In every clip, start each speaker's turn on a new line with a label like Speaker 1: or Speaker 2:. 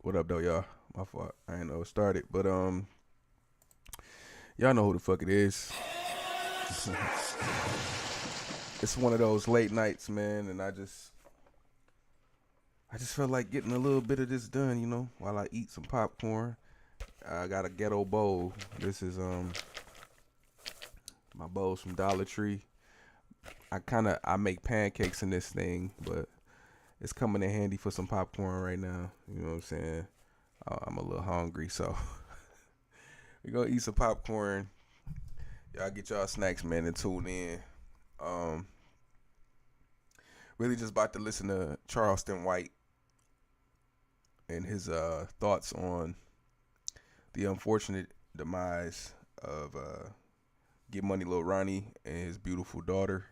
Speaker 1: What up, though, y'all? My fault. I ain't know it started, but y'all know who the fuck it is. It's one of those late nights, man, and I just felt like getting a little bit of this done, while I eat some popcorn. I got a ghetto bowl. This is my bowl's from Dollar Tree. I make pancakes in this thing, but it's coming in handy for some popcorn right now. You know what I'm saying? I'm a little hungry, so we gonna eat some popcorn. Y'all get y'all snacks, man, and tune in. Really just about to listen to Charleston White and his thoughts on the unfortunate demise of Get Money Lil Ronnie and his beautiful daughter.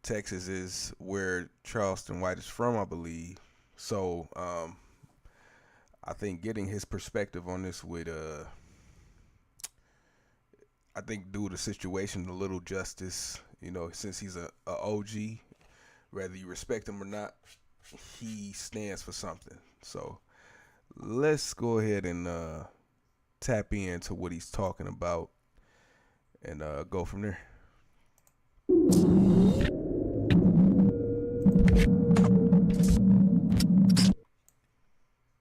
Speaker 1: Texas is where Charleston White is from, I believe. So I think getting his perspective on this would I think do the situation a little justice, since he's a OG, whether you respect him or not, he stands for something. So let's go ahead and tap into what he's talking about and go from there.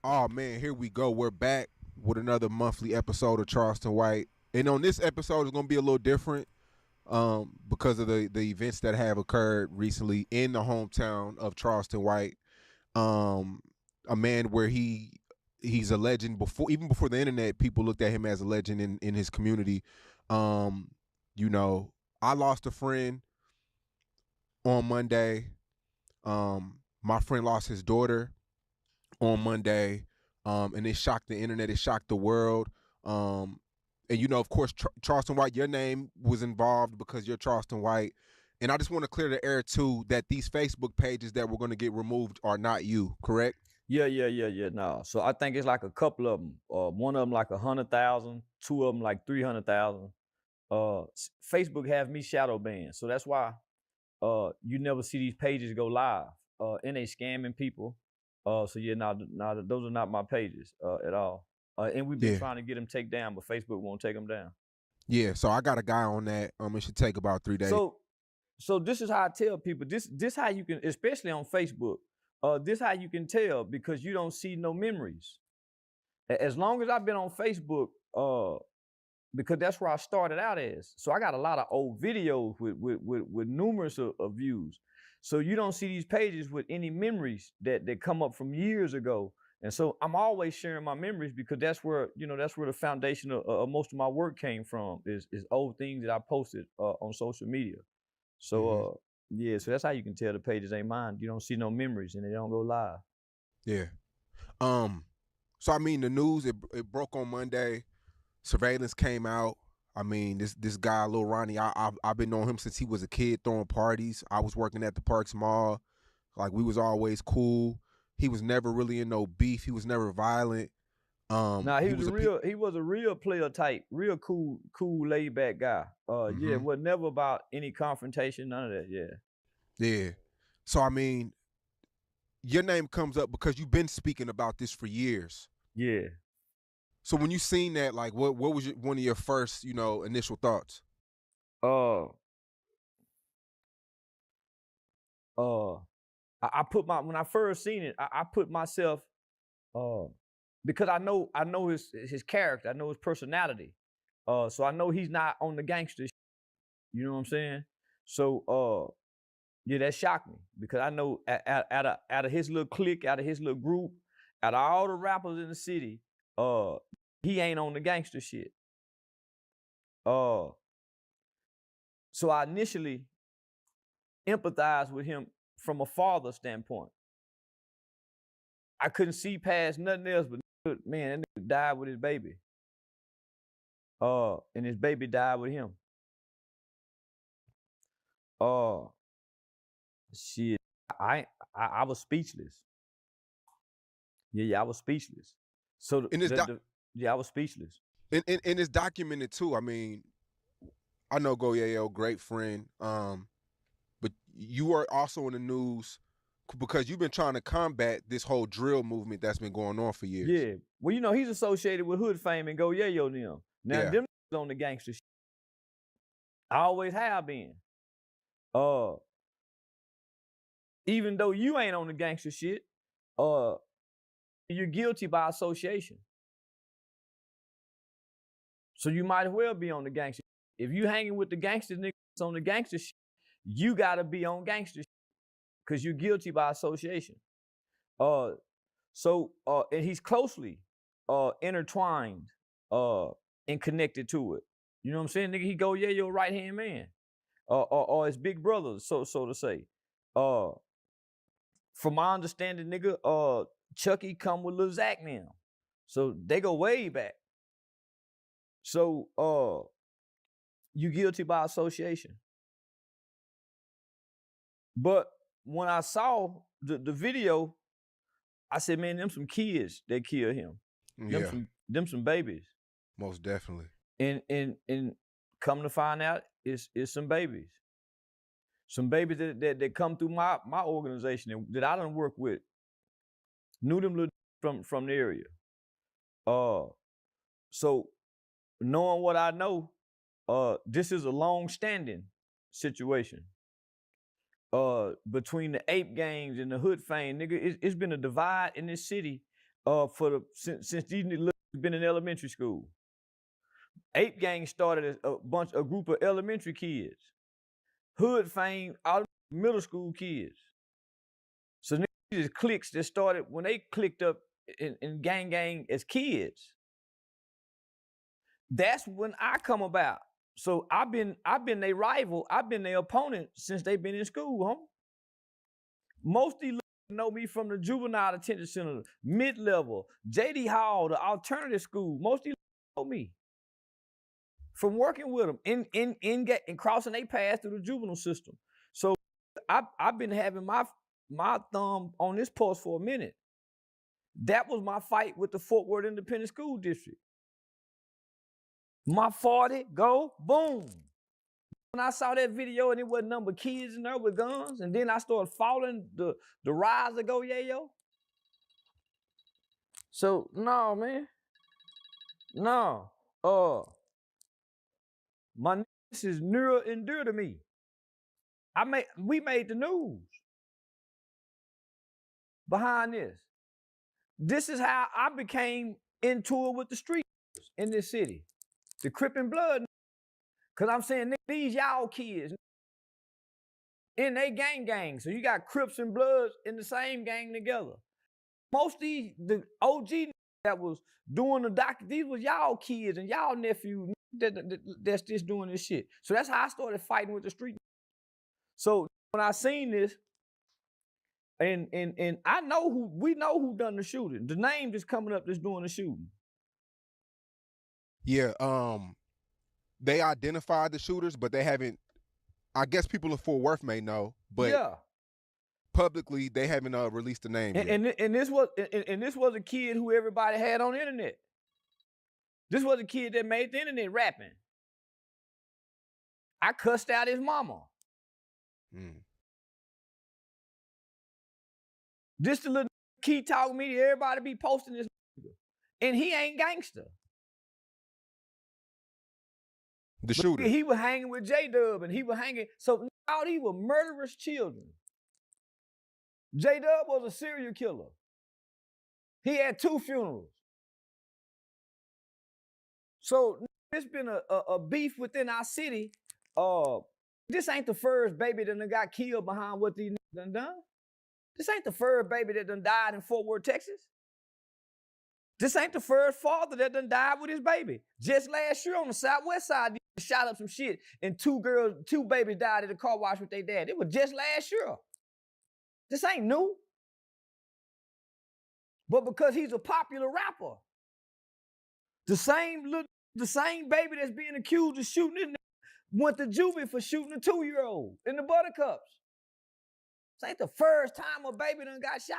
Speaker 2: Oh man, here we go. We're back with another monthly episode of Charleston White. And on this episode, it's going to be a little different because of the events that have occurred recently in the hometown of Charleston White. A man where he's a legend even before the internet. People looked at him as a legend in his community. I lost a friend on Monday. My friend lost his daughter on Monday, and it shocked the internet. It shocked the world. And of course, Charleston White, your name was involved because you're Charleston White. And I just want to clear the air too that these Facebook pages that we're going to get removed are not you, correct?
Speaker 3: Yeah. No. So I think it's like a couple of them. One of them like 100,000, two of them like 300,000. Facebook have me shadow banned, so that's why you never see these pages go live. And they scamming people. So yeah, those are not my pages at all. And we've been trying to get them taken down, but Facebook won't take them down.
Speaker 2: Yeah, so I got a guy on that. It should take about 3 days.
Speaker 3: So this is how I tell people. This how you can, especially on Facebook. This how you can tell because you don't see no memories. As long as I've been on Facebook, because that's where I started out as. So I got a lot of old videos with numerous of views. So you don't see these pages with any memories that come up from years ago. And so I'm always sharing my memories because that's where the foundation of most of my work came from is old things that I posted on social media. So so that's how you can tell the pages ain't mine. You don't see no memories and they don't go live.
Speaker 2: Yeah. So I mean the news it broke on Monday. Surveillance came out. I mean this guy Lil Ronnie, I've been knowing him since he was a kid throwing parties. I was working at the Parks Mall. Like we was always cool. He was never really in no beef. He was never violent.
Speaker 3: He was a real player type, real cool, laid back guy. Yeah, it was never about any confrontation, none of that.
Speaker 2: Yeah. So I mean, your name comes up because you've been speaking about this for years.
Speaker 3: Yeah.
Speaker 2: So when you seen that, like, what was one of your first, initial thoughts?
Speaker 3: When I first seen it, I put myself, because I know his character, I know his personality, so I know he's not on the gangster. You know what I'm saying? So yeah, that shocked me because I know out of his little clique, out of his little group, out of all the rappers in the city, he ain't on the gangster shit. So I initially empathized with him from a father standpoint. I couldn't see past nothing else, but man, that nigga died with his baby. And his baby died with him. Shit, I was speechless. Yeah, I was speechless. So I was speechless.
Speaker 2: And it's documented too. I mean, I know Go Yayo, great friend. But you were also in the news Because you've been trying to combat this whole drill movement that's been going on for years.
Speaker 3: Yeah. Well, you know, he's associated with Hood Fame and Go Yayo them. Now,
Speaker 2: Yeah.
Speaker 3: them on the gangster shit. I always have been. Even though you ain't on the gangster shit, you're guilty by association. So you might as well be on the gangster. If you hanging with the gangster niggas on the gangster shit, you gotta be on gangster shit because you're guilty by association. And he's closely intertwined and connected to it. You know what I'm saying? Nigga, he Go Yayo right hand man. Or his big brother, so to say. From my understanding, nigga, Chucky come with Lil Zach now. So they go way back. So you guilty by association. But when I saw the video, I said, man, them some kids that killed him.
Speaker 2: Yeah.
Speaker 3: Them some babies.
Speaker 2: Most definitely.
Speaker 3: And come to find out, it's some babies. Some babies that come through my organization that I done work with. Knew them little from the area. So knowing what I know, this is a long-standing situation. Between the ape gangs and the hood fame, nigga, it's been a divide in this city since these niggas been in elementary school. Ape gang started as a group of elementary kids. Hood fame out middle school kids. So niggas just cliques that started when they clicked up in gang as kids. That's when I come about. So I've been their rival, I've been their opponent since they've been in school, homie. Most of these know me from the juvenile detention center, mid-level, JD Hall, the alternative school. Most of these know me from working with them in crossing their path through the juvenile system. So I've been having my thumb on this pulse for a minute. That was my fight with the Fort Worth Independent School District. My 40, go, boom. When I saw that video and it wasn't number kids in there with guns, and then I started following the rise of Go Yayo. So, no, man. No. This is near and dear to me. We made the news behind this. This is how I became in tour with the streets in this city. The Crip and Blood. Cause I'm saying these y'all kids in they gang. So you got Crips and Bloods in the same gang together. Most of the OG that was doing the doc, these was y'all kids and y'all nephews that's just doing this shit. So that's how I started fighting with the street. So when I seen this, and I know we know who done the shooting. The name just coming up that's doing the shooting.
Speaker 2: Yeah, they identified the shooters, but they haven't. I guess people in Fort Worth may know, but yeah, publicly they haven't released the name yet.
Speaker 3: And this was a kid who everybody had on the internet. This was a kid that made the internet rapping. I cussed out his mama. This the little kid talking me to everybody be posting this, and he ain't gangster.
Speaker 2: The shooter.
Speaker 3: He was hanging with J-Dub, and he was hanging. So now these were murderous children. J-Dub was a serial killer. He had 2 funerals. So it's been a beef within our city. This ain't the first baby that done got killed behind what these niggas done. This ain't the first baby that done died in Fort Worth, Texas. This ain't the first father that done died with his baby. Just last year on the southwest side, they shot up some shit and 2 babies died at a car wash with their dad. It was just last year. This ain't new. But because he's a popular rapper, the same baby that's being accused of shooting his went to juvie for shooting a 2-year-old in the Buttercups. This ain't the first time a baby done got shot.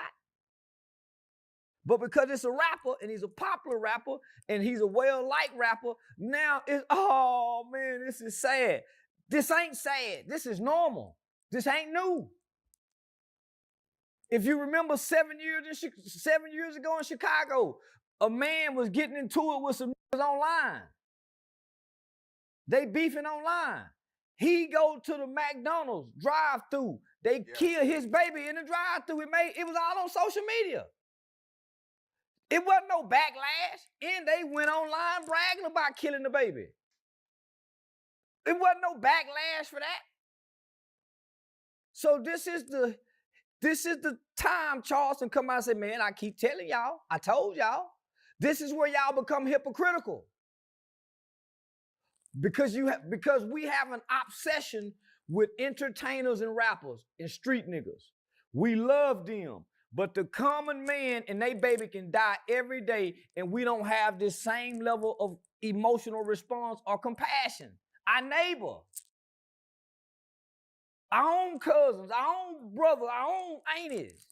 Speaker 3: But because it's a rapper and he's a popular rapper and he's a well-liked rapper, now it's, oh man, this is sad. This ain't sad. This is normal. This ain't new. If you remember 7 years ago in Chicago, a man was getting into it with some niggas online. They beefing online. He go to the McDonald's drive-through. They kill his baby in the drive-through. It was all on social media. It wasn't no backlash, and they went online bragging about killing the baby. It wasn't no backlash for that. So this is the time Charleston come out and say, man, I keep telling y'all, I told y'all, this is where y'all become hypocritical. Because we have an obsession with entertainers and rappers and street niggas. We love them, but the common man and they baby can die every day, and we don't have this same level of emotional response or compassion. Our neighbor, our own cousins, our own brother, our own aunties.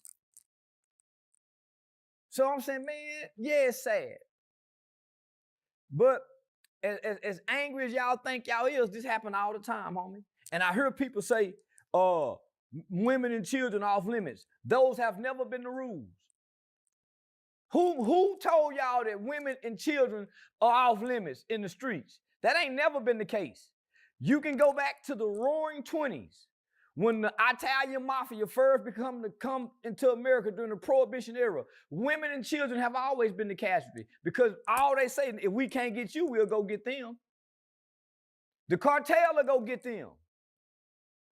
Speaker 3: So I'm saying, man, yeah, it's sad. But as angry as y'all think y'all is, this happen all the time, homie. And I hear people say, women and children off limits. Those have never been the rules. Who told y'all that women and children are off limits in the streets? That ain't never been the case. You can go back to the roaring 20s when the Italian mafia first come into America during the Prohibition era. Women and children have always been the casualty because all they say, if we can't get you, we'll go get them. The cartel will go get them.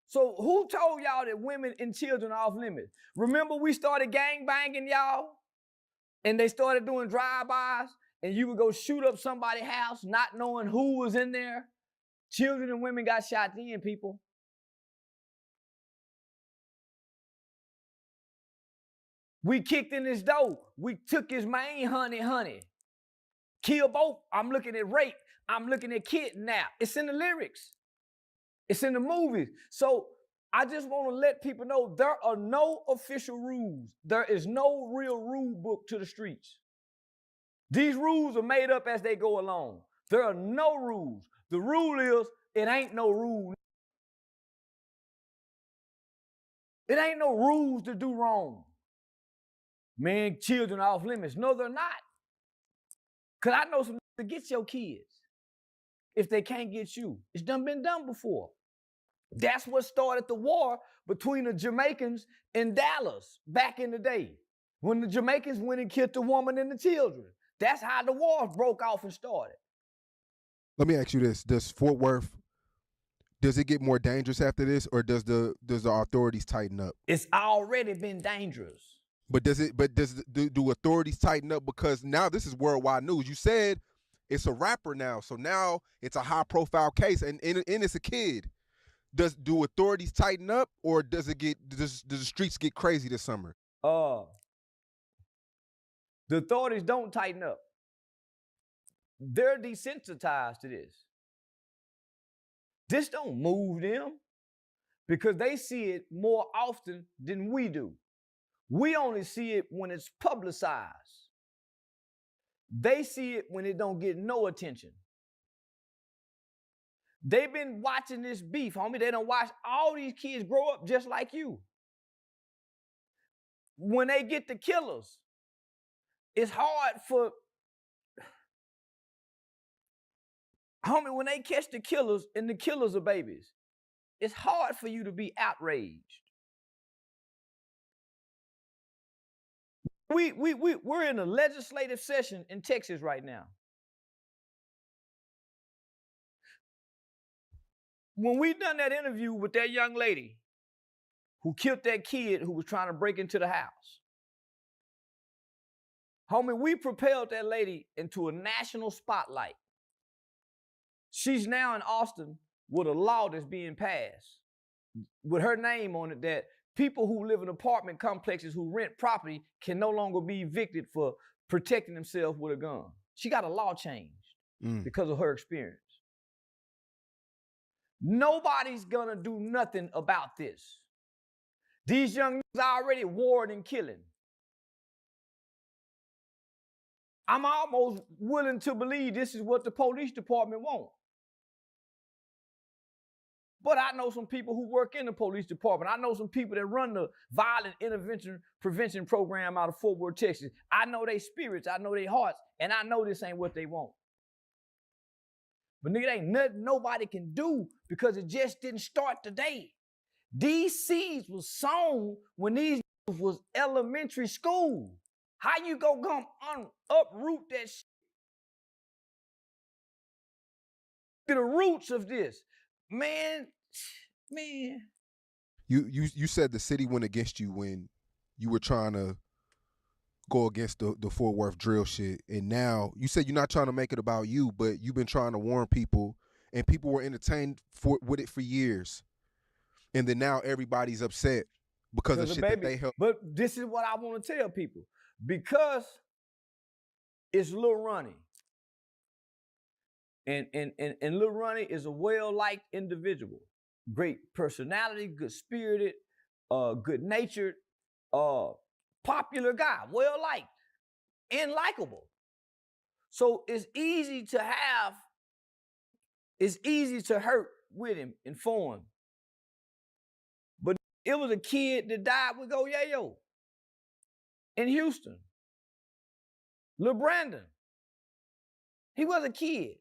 Speaker 3: So who told y'all that women and children are off limits? Remember we started gang banging, y'all? And they started doing drive-bys, and you would go shoot up somebody's house not knowing who was in there. Children and women got shot then, people. We kicked in his door. We took his main honey. Kill both. I'm looking at rape. I'm looking at kidnap. It's in the lyrics. It's in the movies. So I just want to let people know there are no official rules. There is no real rule book to the streets. These rules are made up as they go along. There are no rules. The rule is, it ain't no rule. It ain't no rules to do wrong. Man, children are off limits. No, they're not. Because I know some to get your kids if they can't get you. It's been done before. That's what started the war between the Jamaicans and Dallas back in the day. When the Jamaicans went and killed the woman and the children. That's how the war broke off and started.
Speaker 2: Let me ask you this. Does Fort Worth, does it get more dangerous after this, or does the authorities tighten up?
Speaker 3: It's already been dangerous.
Speaker 2: But do authorities tighten up because now this is worldwide news? You said it's a rapper now, so now it's a high profile case, and it's a kid. Do authorities tighten up, or does the streets get crazy this summer?
Speaker 3: The authorities don't tighten up. They're desensitized to this. This don't move them because they see it more often than we do. We only see it when it's publicized. They see it when it don't get no attention. They've been watching this beef, homie. They don't watch all these kids grow up just like you. When they get the killers, it's hard for, homie, when they catch the killers and the killers are babies, it's hard for you to be outraged. We're in a legislative session in Texas right now. When we done that interview with that young lady who killed that kid who was trying to break into the house, homie, we propelled that lady into a national spotlight. She's now in Austin with a law that's being passed with her name on it that people who live in apartment complexes who rent property can no longer be evicted for protecting themselves with a gun. She got a law changed because of her experience. Nobody's gonna do nothing about this. These young niggas are already warring and killing. I'm almost willing to believe this is what the police department wants. But I know some people who work in the police department. I know some people that run the violent intervention prevention program out of Fort Worth, Texas. I know their spirits, I know their hearts, and I know this ain't what they want. But nigga, ain't nothing nobody can do because it just didn't start today. These seeds was sown when these was elementary school. How you go come uproot that shit? To the roots of this. Man.
Speaker 2: You said the city went against you when you were trying to go against the Fort Worth drill shit, and now you said you're not trying to make it about you, but you've been trying to warn people, and people were entertained with it for years, and then now everybody's upset because of shit that they helped.
Speaker 3: But this is what I want to tell people, because it's Lil Ronnie, and Lil Ronnie is a well-liked individual, great personality, good-spirited, good-natured, popular guy, well-liked and likable. So it's easy to hurt with him and for him. But it was a kid that died with Go Yayo in Houston. Lil Brandon. He was a kid.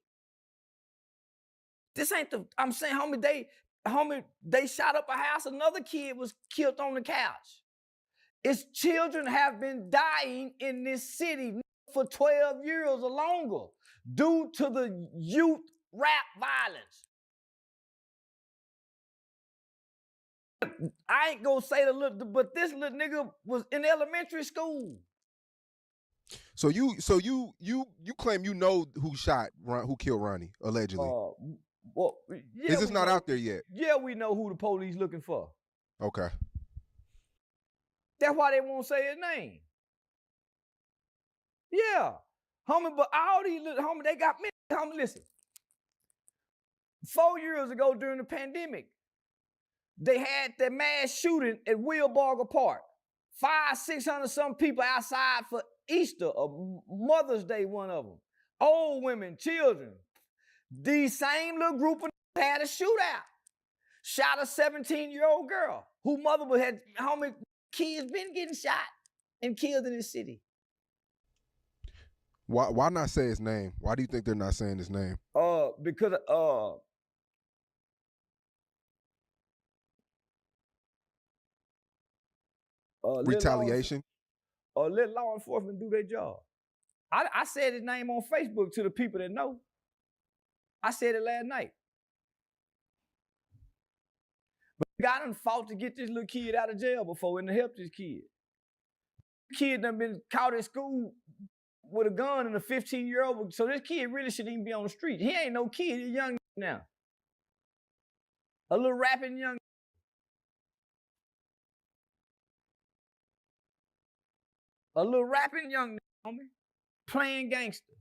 Speaker 3: This ain't I'm saying, homie, they shot up a house, another kid was killed on the couch. Its children have been dying in this city for 12 years or longer due to the youth rap violence. I ain't gonna say but this little nigga was in elementary school.
Speaker 2: So you claim you know who killed Ronnie, allegedly.
Speaker 3: Well, yeah,
Speaker 2: is this not out there yet?
Speaker 3: Yeah, we know who the police looking for.
Speaker 2: Okay.
Speaker 3: That's why they won't say his name. Yeah. Homie, but all these little homie, they got me. Homie, listen. 4 years ago during the pandemic, they had that mass shooting at Wilbarger Park. 500-600 some people outside for Easter or Mother's Day, one of them. Old women, children. These same little group of had a shootout. Shot a 17-year-old girl whose mother had, homie, kids been getting shot and killed in this city.
Speaker 2: Why not say his name? Why do you think they're not saying his name?
Speaker 3: Because
Speaker 2: retaliation?
Speaker 3: Let law enforcement do their job. I said his name on Facebook to the people that know. I said it last night. But God done fought to get this little kid out of jail before and to help this kid. The kid done been caught at school with a gun and a 15-year-old. So this kid really shouldn't even be on the street. He ain't no kid, he's young now. A little rapping young. A little rapping young homie, playing gangster.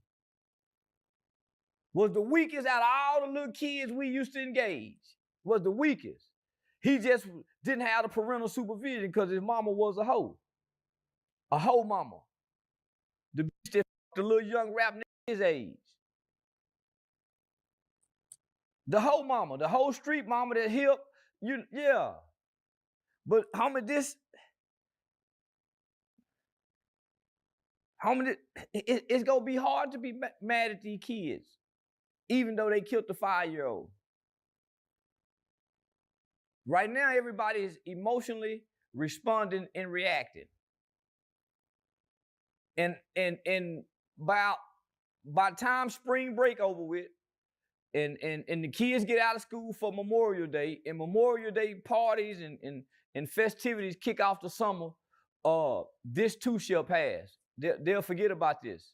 Speaker 3: Was the weakest out of all the little kids we used to engage. Was the weakest. He just didn't have the parental supervision because his mama was a hoe. A hoe mama. The bitch that fucked the little young rap nigga his age. The hoe mama, the whole street mama that helped you, yeah. But it's gonna be hard to be mad at these kids, even though they killed the 5-year-old. Right now, everybody is emotionally responding and reacting. And by the time spring break over with, and the kids get out of school for Memorial Day, and Memorial Day parties and festivities kick off the summer, this too shall pass. They'll forget about this.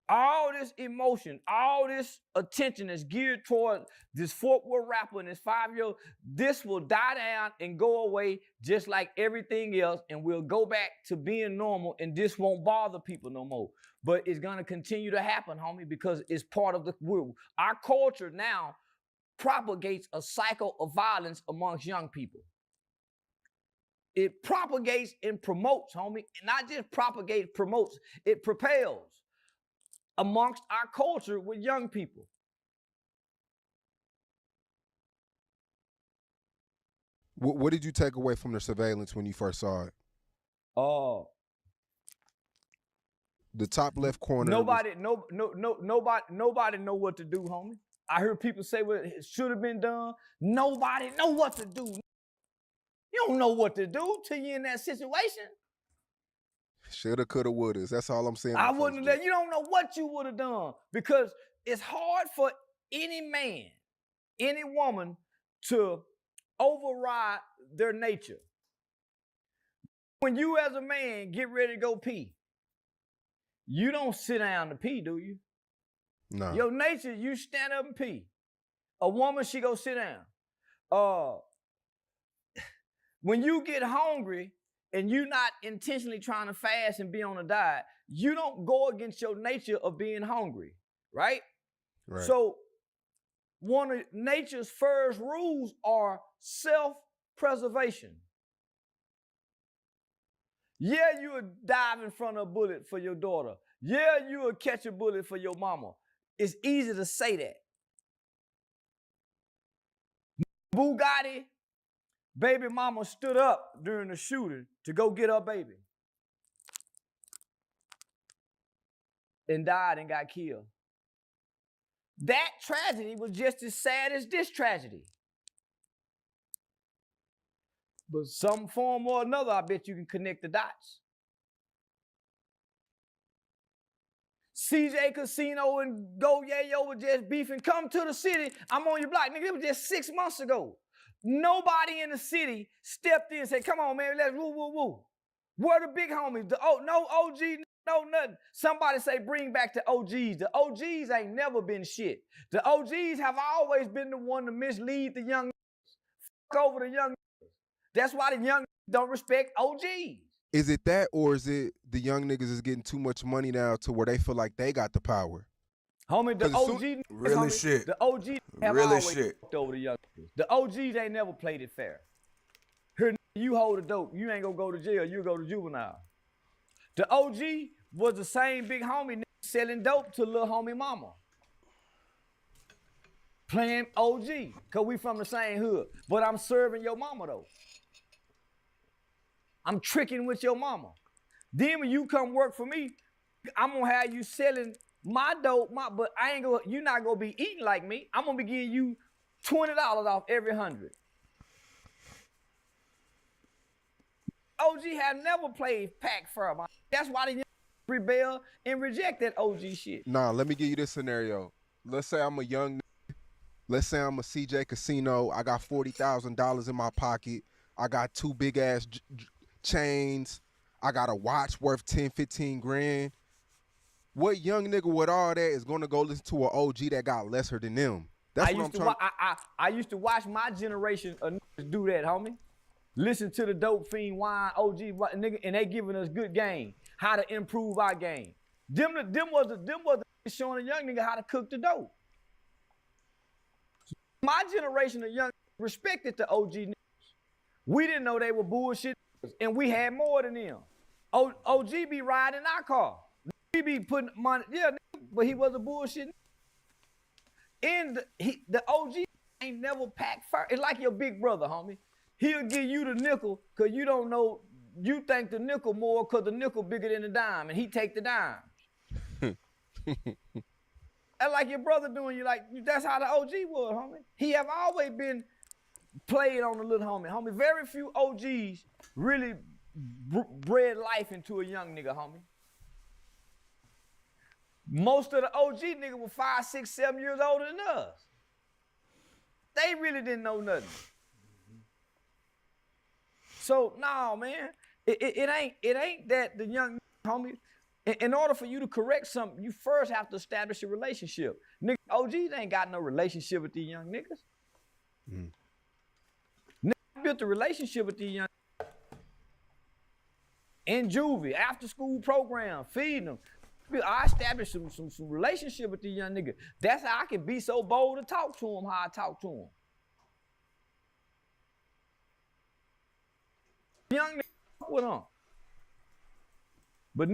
Speaker 3: All this emotion, all this attention is geared toward this Fort Worth rapper and this 5-year-old. This will die down and go away just like everything else, and we'll go back to being normal, and this won't bother people no more. But it's gonna continue to happen, homie, because it's part of our culture now propagates a cycle of violence amongst young people. It propagates and promotes, homie. Not just propagates, promotes, it propels amongst our culture with young people.
Speaker 2: What did you take away from the surveillance when you first saw it? The top left corner.
Speaker 3: Nobody know what to do, homie. I heard people say what it should have been done. Nobody know what to do. You don't know what to do till you're in that situation.
Speaker 2: Shoulda, coulda, woulda. That's all I'm saying.
Speaker 3: I wouldn't have. You don't know what you would have done because it's hard for any man, any woman to override their nature. When you as a man get ready to go pee, you don't sit down to pee, do you?
Speaker 2: No.
Speaker 3: Your nature, you stand up and pee. A woman, she go sit down. When you get hungry and you're not intentionally trying to fast and be on a diet, you don't go against your nature of being hungry, right?
Speaker 2: Right.
Speaker 3: So one of nature's first rules are self-preservation. Yeah, you would dive in front of a bullet for your daughter. Yeah, you would catch a bullet for your mama. It's easy to say that. Bugatti, baby mama stood up during the shooting to go get her baby and died and got killed. That tragedy was just as sad as this tragedy. But some form or another, I bet you can connect the dots. CJ Casino and Go Yayo were just beefing. Come to the city. I'm on your block. Nigga, it was just 6 months ago. Nobody in the city stepped in and said, come on, man, let's woo, woo, woo. Where the big homies? No OG, no nothing. Somebody say bring back the OGs. The OGs ain't never been shit. The OGs have always been the one to mislead the young fuck over the young. That's why the young don't respect OGs.
Speaker 2: Is it that, or is it the young niggas is getting too much money now to where they feel like they got the power?
Speaker 3: Homie, the OG,
Speaker 1: really
Speaker 3: homie,
Speaker 1: shit.
Speaker 3: The OG have
Speaker 1: really
Speaker 3: always
Speaker 1: shit.
Speaker 3: fucked over the young niggas. The OGs ain't never played it fair. Here, you hold the dope, you ain't gonna go to jail, you go to juvenile. The OG was the same big homie selling dope to little homie mama. Playing OG, cause we from the same hood. But I'm serving your mama though. I'm tricking with your mama. Then when you come work for me, I'm gonna have you selling my dope, but you're not gonna be eating like me. I'm gonna be giving you $20 off every 100. OG have never played pack fair. That's why they rebel and reject that OG shit.
Speaker 2: Nah, let me give you this scenario. Let's say I'm a young nigga. Let's say I'm a CJ Casino. I got $40,000 in my pocket. I got 2 big ass chains. I got a watch worth 10, 15 grand. What young nigga with all that is gonna go listen to an OG that got lesser than them? That's what I'm trying.
Speaker 3: I used to watch my generation of niggas do that, homie. Listen to the dope fiend wine OG nigga, and they giving us good game, how to improve our game. Them was the showing a young nigga how to cook the dope. My generation of young respected the OG niggas. We didn't know they were bullshit, and we had more than them. OG be riding our car. We be putting money, yeah, but he was a bullshit. And the OG ain't never packed first. It's like your big brother, homie. He'll give you the nickel because you don't know, you think the nickel more because the nickel bigger than the dime, and he take the dimes. That's like your brother doing you like, that's how the OG was, homie. He have always been played on the little homie. Homie, very few OGs really bred life into a young nigga, homie. Most of the OG niggas were 5, 6, 7 years older than us. They really didn't know nothing. So, no, man, it ain't that the young homie. In order for you to correct something, you first have to establish a relationship. Nigga, OGs ain't got no relationship with these young niggas. Nigga built a relationship with these young niggas. In juvie, after school program, feeding them. I established some relationship with these young niggas. That's how I can be so bold to talk to them how I talk to them. Young niggas with them. But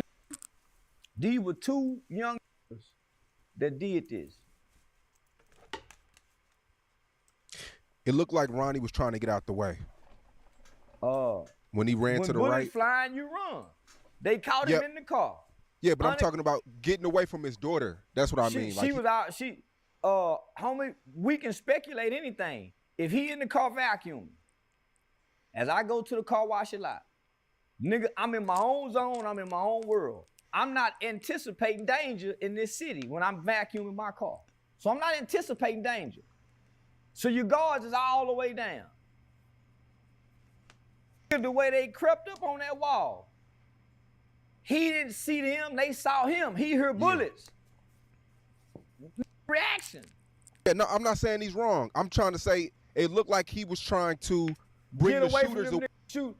Speaker 3: these were 2 young niggas that did this.
Speaker 2: It looked like Ronnie was trying to get out the way. When he ran
Speaker 3: when
Speaker 2: to the
Speaker 3: bullets
Speaker 2: right.
Speaker 3: flying, you run. They caught him in the car.
Speaker 2: Yeah, but I'm talking about getting away from his daughter. That's what I mean.
Speaker 3: She was out. Homie, we can speculate anything. If he in the car vacuuming, as I go to the car wash a lot, nigga, I'm in my own zone. I'm in my own world. I'm not anticipating danger in this city when I'm vacuuming my car. So I'm not anticipating danger. So your guards is all the way down. The way they crept up on that wall. He didn't see them, they saw him. He heard bullets. Reaction.
Speaker 2: Yeah, no, I'm not saying he's wrong. I'm trying to say it looked like he was trying to bring the shooters away.
Speaker 3: Shoot.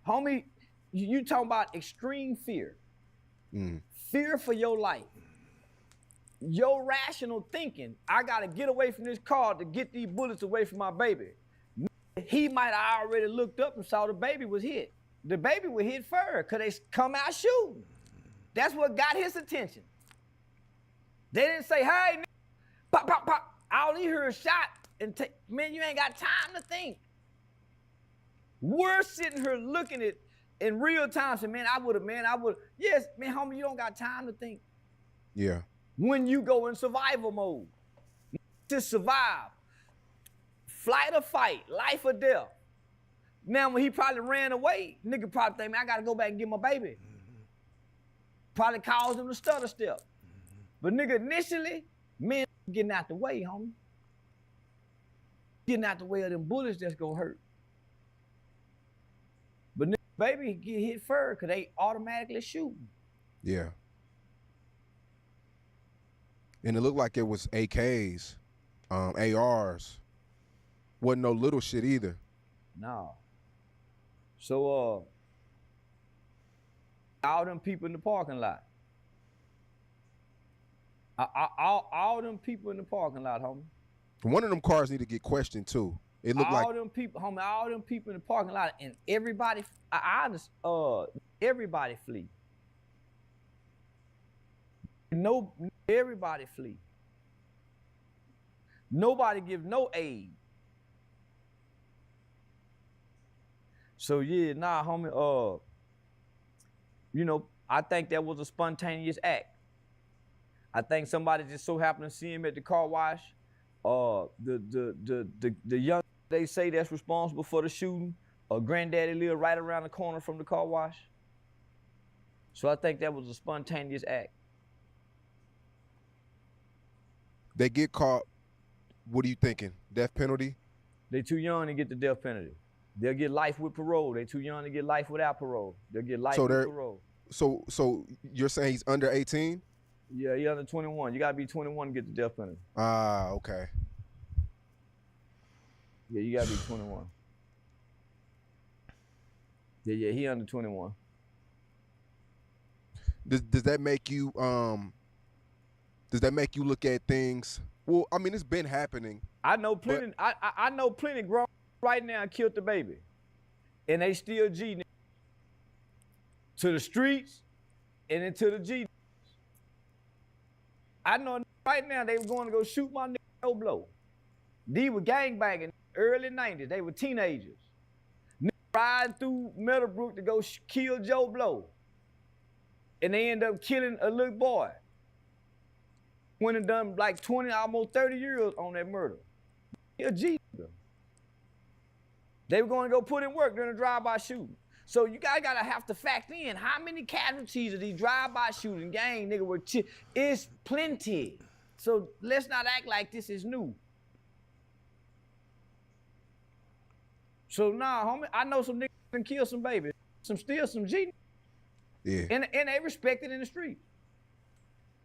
Speaker 3: Homie, you talking about extreme fear. Fear for your life. Your rational thinking, I gotta get away from this car to get these bullets away from my baby. He might have already looked up and saw the baby was hit. The baby was hit first, cause they come out shooting. That's what got his attention. They didn't say, hey, pop, pop, pop. All he heard is shot and man, you ain't got time to think. We're sitting here looking at in real time, saying, man, I would have. Yes, man, homie, you don't got time to think.
Speaker 2: Yeah.
Speaker 3: When you go in survival mode, to survive, flight or fight, life or death. Now, when he probably ran away, nigga probably think, man, I gotta go back and get my baby. Probably caused him to stutter step. But nigga, initially, man, getting out the way, homie. Getting out the way of them bullets that's gonna hurt. But nigga, baby get hit first because they automatically shooting.
Speaker 2: Yeah. And it looked like it was AKs, ARs. Wasn't no little shit either.
Speaker 3: No. So, all them people in the parking lot. All them people in the parking lot, homie.
Speaker 2: One of them cars need to get questioned too. It looked like
Speaker 3: all them people, homie. All them people in the parking lot, and everybody, everybody flee. No, everybody flee. Nobody give no aid. So yeah, nah, homie. You know, I think that was a spontaneous act. I think somebody just so happened to see him at the car wash. The young they say that's responsible for the shooting. Granddaddy lived right around the corner from the car wash. So I think that was a spontaneous act.
Speaker 2: they get caught. What are you thinking? Death penalty?
Speaker 3: They too young to get the death penalty. They'll get life with parole. They too young to get life without parole. They'll get life with parole.
Speaker 2: So you're saying he's under 18?
Speaker 3: Yeah, he under 21. You gotta be 21 to get the death penalty.
Speaker 2: Ah, okay.
Speaker 3: Yeah, you gotta be 21. Yeah, he under 21.
Speaker 2: Does that make you look at things? Well, I mean, it's been happening.
Speaker 3: I know plenty. I know plenty grown right now killed the baby, and they still G to the streets and into the G. I know right now they were going to go shoot my nigga Joe Blow. These were gangbanging early 90s. They were teenagers. Riding through Meadowbrook to go kill Joe Blow. And they end up killing a little boy. Went and done like 20, almost 30 years on that murder. A G. They were going to go put in work during a drive-by shooting. So you guys gotta have to factor in how many casualties of these drive-by shooting gang nigga were. It's plenty. So let's not act like this is new. So nah, homie, I know some niggas can kill some babies, still some G.
Speaker 2: Yeah.
Speaker 3: And they respected in the street.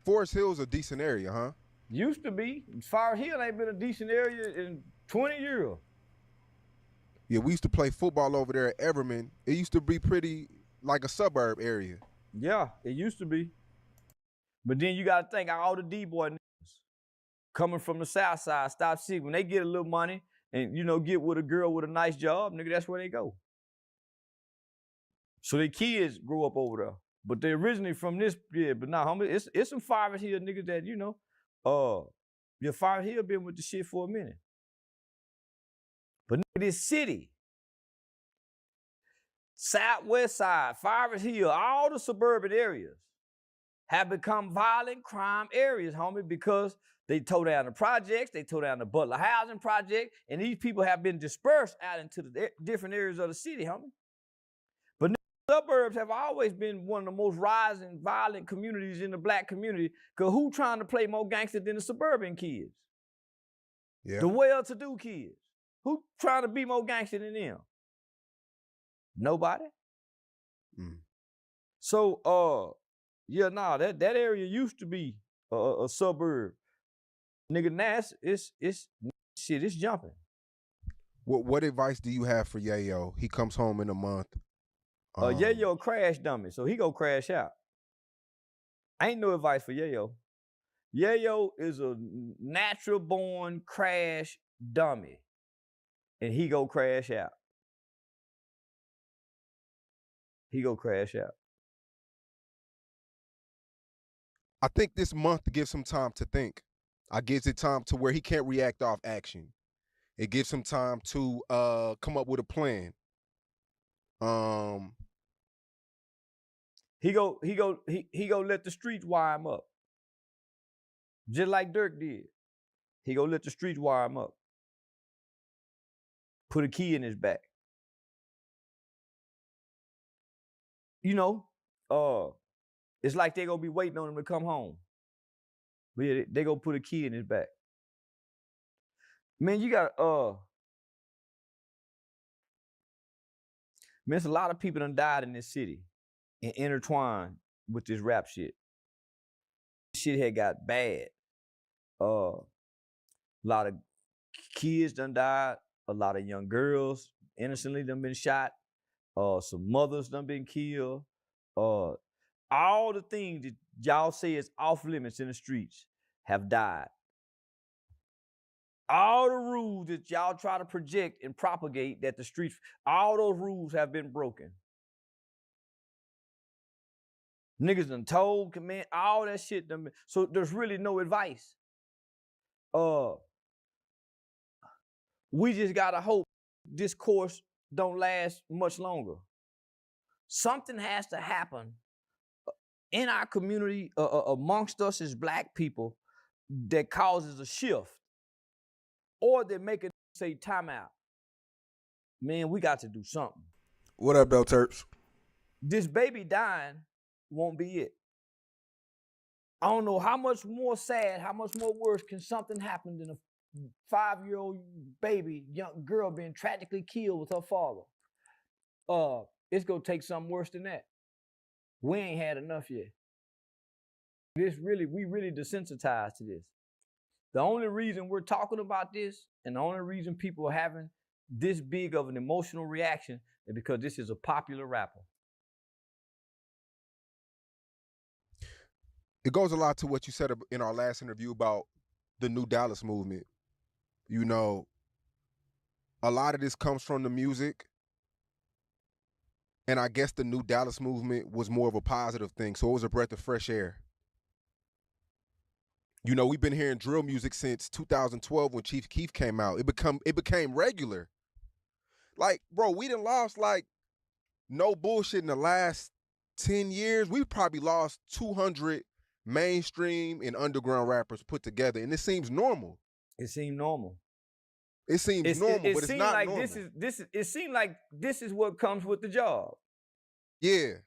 Speaker 2: Forest Hill's a decent area, huh?
Speaker 3: Used to be. Forest Hill ain't been a decent area in 20 years.
Speaker 2: Yeah, we used to play football over there at Everman. It used to be pretty like a suburb area.
Speaker 3: Yeah, it used to be. But then you gotta think all the D-boy niggas coming from the south side, stop sick. When they get a little money and, you know, get with a girl with a nice job, nigga, that's where they go. So their kids grow up over there. But they originally from this, yeah, but nah, homie, it's some Forest Hill niggas that, you know, Your Forest Hill been with the shit for a minute. But nigga, this city, Southwest Side, Forest Hill, all the suburban areas have become violent crime areas, homie, because they tore down the projects, they tore down the Butler Housing Project, and these people have been dispersed out into the different areas of the city, homie. But suburbs have always been one of the most rising violent communities in the black community, because who trying to play more gangster than the suburban kids?
Speaker 2: Yeah.
Speaker 3: The well-to-do kids. Who trying to be more gangster than them? Nobody. So, yeah, nah, that area used to be a suburb. Nigga, now it's jumping.
Speaker 2: What advice do you have for Yayo? He comes home in a month.
Speaker 3: Yayo a crash dummy, so he go crash out. Ain't no advice for Yayo. Yayo is a natural born crash dummy, and he go crash out. He go crash out.
Speaker 2: I think this month gives him time to think. I gives it time to where he can't react off action. It gives him time to come up with a plan.
Speaker 3: He go let the streets wire him up. Just like Dirk did. He go let the streets wire him up. Put a key in his back. You know, it's like they gonna be waiting on him to come home. But yeah, they gonna put a key in his back. Man, you got man, it's a lot of people done died in this city and intertwined with this rap shit. Shit had got bad. A lot of kids done died. A lot of young girls innocently done been shot. Some mothers done been killed. All the things that y'all say is off limits in the streets have died. All the rules that y'all try to project and propagate that the streets, all those rules have been broken. Niggas done told, command, all that shit done been, so there's really no advice. We just gotta hope this course don't last much longer. Something has to happen in our community, amongst us as black people, that causes a shift, or that make it say timeout. Man, we got to do something.
Speaker 1: What up, though, Terps?
Speaker 3: This baby dying won't be it. I don't know how much more sad, how much more worse can something happen than a 5-year-old baby, young girl being tragically killed with her father. It's gonna take something worse than that. We ain't had enough yet. We really desensitized to this. The only reason we're talking about this, and the only reason people are having this big of an emotional reaction, is because this is a popular rapper.
Speaker 2: It goes a lot to what you said in our last interview about the New Dallas movement. You know, a lot of this comes from the music. And I guess the New Dallas movement was more of a positive thing. So it was a breath of fresh air. You know, we've been hearing drill music since 2012 when Chief Keef came out. It became regular. Like, bro, we done lost, like, no bullshit, in the last 10 years. We've probably lost 200 mainstream and underground rappers put together, and it seems normal.
Speaker 3: It seemed normal.
Speaker 2: It seems normal, but it's not
Speaker 3: like
Speaker 2: normal.
Speaker 3: It seemed like this is what comes with the job.
Speaker 2: Yeah.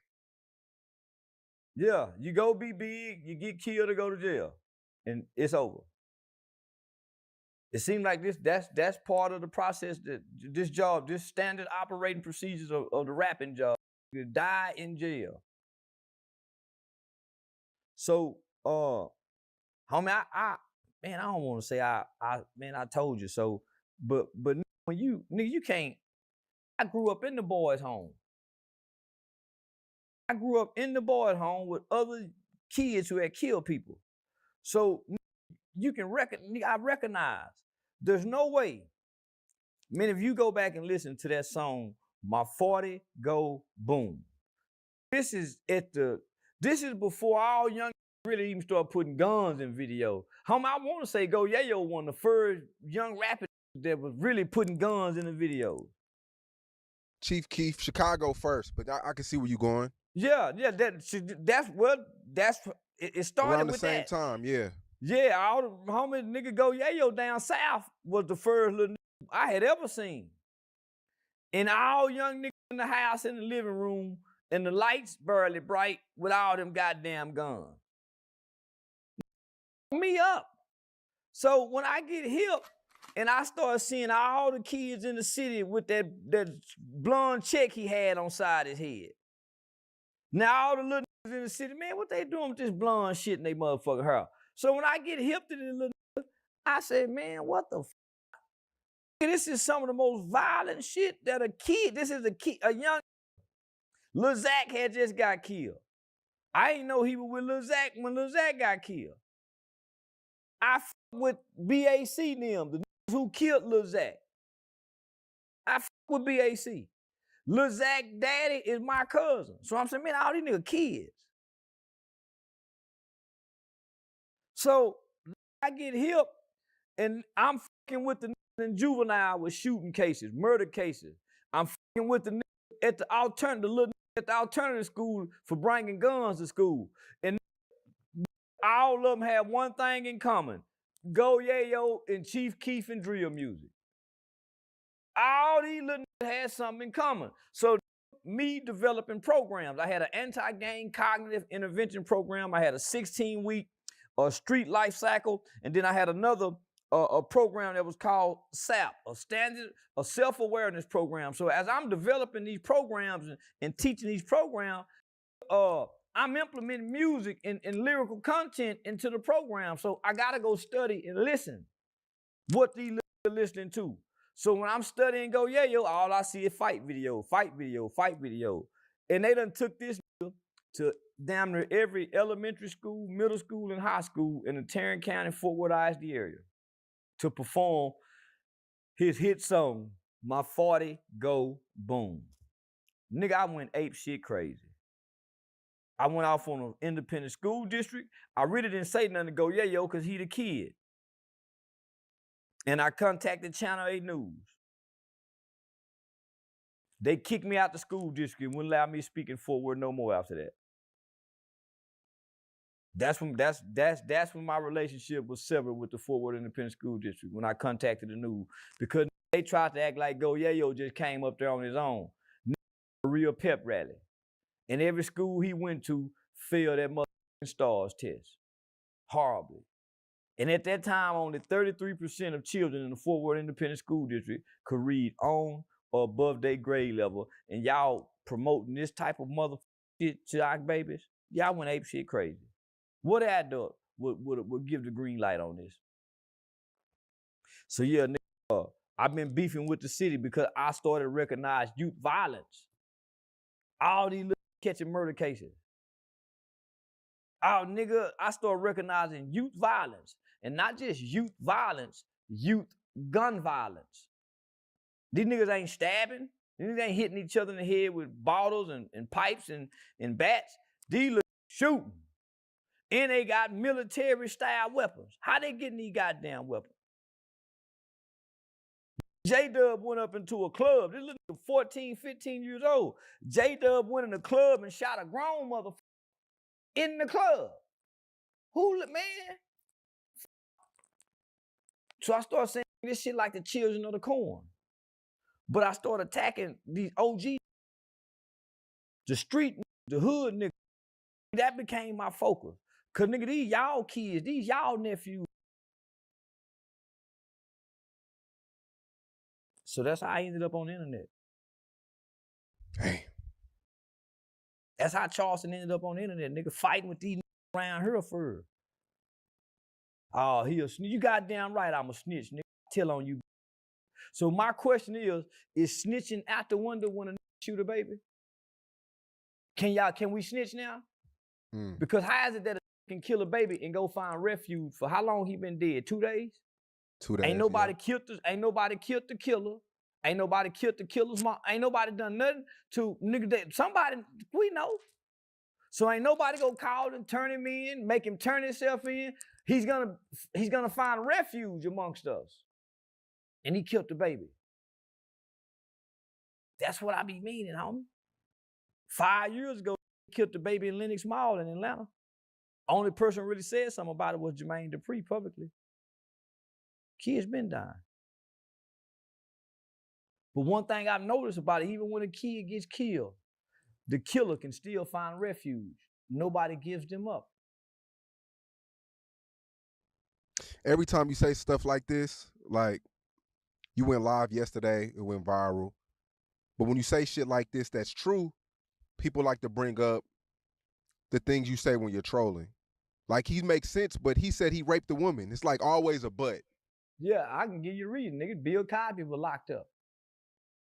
Speaker 3: Yeah, you go be big, you get killed or go to jail, and it's over. It seemed like that's part of the process, that this job, this standard operating procedures of the rapping job. You die in jail. So, homie, I don't want to say I told you so, but when you can't. I grew up in the boys' home. I grew up in the boys' home with other kids who had killed people. So you can I recognize there's no way. Man, if you go back and listen to that song, My 40 Go Boom. This is before all young really even start putting guns in video. Homie, I want to say Go Yayo one of the first young rappers that was really putting guns in the videos.
Speaker 2: Chief Keef, Chicago first, but I can see where you going.
Speaker 3: Yeah, that's it started
Speaker 2: Around the
Speaker 3: with
Speaker 2: same
Speaker 3: that.
Speaker 2: time, yeah.
Speaker 3: Yeah, all the homie nigga Go Yayo down south was the first little nigga I had ever seen. And all young niggas in the house, in the living room, and the lights barely bright with all them goddamn guns. Me up. So when I get hip and I start seeing all the kids in the city with that blonde check he had on side his head. Now all the little niggas in the city, man, what they doing with this blonde shit in they motherfucking hair? So when I get hip to this little niggas, I say, man, what the f? This is some of the most violent shit that a kid, this is a young, Lil Zach had just got killed. I didn't know he was with Lil Zach when Lil Zach got killed. I f with BAC them, the niggas who killed Lil Zach. I f with BAC. Lil Zach daddy is my cousin. So I'm saying, man, all these niggas kids. So I get hip and I'm fucking with the niggas in juvenile with shooting cases, murder cases. I'm fucking with the niggas at the alternative school for bringing guns to school. And all of them have one thing in common. Go Yayo and Chief Keef and drill music. All these little niggas had something in common. So me developing programs. I had an anti-gang cognitive intervention program. I had a 16-week street life cycle. And then I had another a program that was called SAP, a self-awareness program. So as I'm developing these programs and teaching these programs, I'm implementing music and lyrical content into the program. So I gotta go study and listen what these are listening to. So when I'm studying Go Yayo, all I see is fight video, fight video, fight video. And they done took this to damn near every elementary school, middle school, and high school in the Tarrant County, Fort Worth ISD area to perform his hit song, My 40 Go Boom. Nigga, I went ape shit crazy. I went off on an independent school district. I really didn't say nothing to Go Yayo because he the kid. And I contacted Channel 8 News. They kicked me out the school district and wouldn't allow me to speak in Fort Worth no more after that. That's when my relationship was severed with the Fort Worth Independent School District, when I contacted the news. Because they tried to act like Go Yayo just came up there on his own. A real pep rally. And every school he went to failed that motherfucking STARS test. Horribly. And at that time, only 33% of children in the Fort Worth Independent School District could read on or above their grade level. And y'all promoting this type of motherfucking shit to our babies, y'all went ape shit crazy. What adult would give the green light on this? So yeah, nigga, I've been beefing with the city because I started to recognize youth violence. All these little catching murder cases. Oh, nigga, I started recognizing youth violence. And not just youth violence, youth gun violence. These niggas ain't stabbing. These niggas ain't hitting each other in the head with bottles and pipes and bats. These little shooting. And they got military-style weapons. How they getting these goddamn weapons? J-Dub went up into a club. This little nigga 14, 15 years old. J-Dub went in a club and shot a grown motherfucker in the club. Who, man? So I started saying this shit like the children of the corn. But I started attacking these OGs. The street, the hood niggas. That became my focus. Cause nigga, these y'all kids, these y'all nephews. So that's how I ended up on the internet.
Speaker 2: Hey.
Speaker 3: That's how Charleston ended up on the internet, nigga, fighting with these niggas around here for. Oh, he a snitch. You goddamn right I'm a snitch, nigga. Tell on you. So my question is snitching out the window when a nigga shoot a baby? Can we snitch now? Because how is it that a can kill a baby and go find refuge for how long he been dead? 2 days?
Speaker 2: 2 days.
Speaker 3: Ain't nobody killed the killer. Ain't nobody killed the killer's mom. Ain't nobody done nothing to nigga that somebody we know. So ain't nobody gonna call and turn him in, make him turn himself in. He's gonna find refuge amongst us. And he killed the baby. That's what I be meaning, homie. 5 years ago, he killed the baby in Lenox Mall in Atlanta. Only person who really said something about it was Jermaine Dupri publicly. Kids been dying. But one thing I've noticed about it, even when a kid gets killed, the killer can still find refuge. Nobody gives them up.
Speaker 2: Every time you say stuff like this, like you went live yesterday, it went viral. But when you say shit like this that's true, people like to bring up the things you say when you're trolling. Like, he makes sense, but he said he raped the woman. It's like always a but.
Speaker 3: Yeah, I can give you a reason, nigga. Bill Cosby was locked up.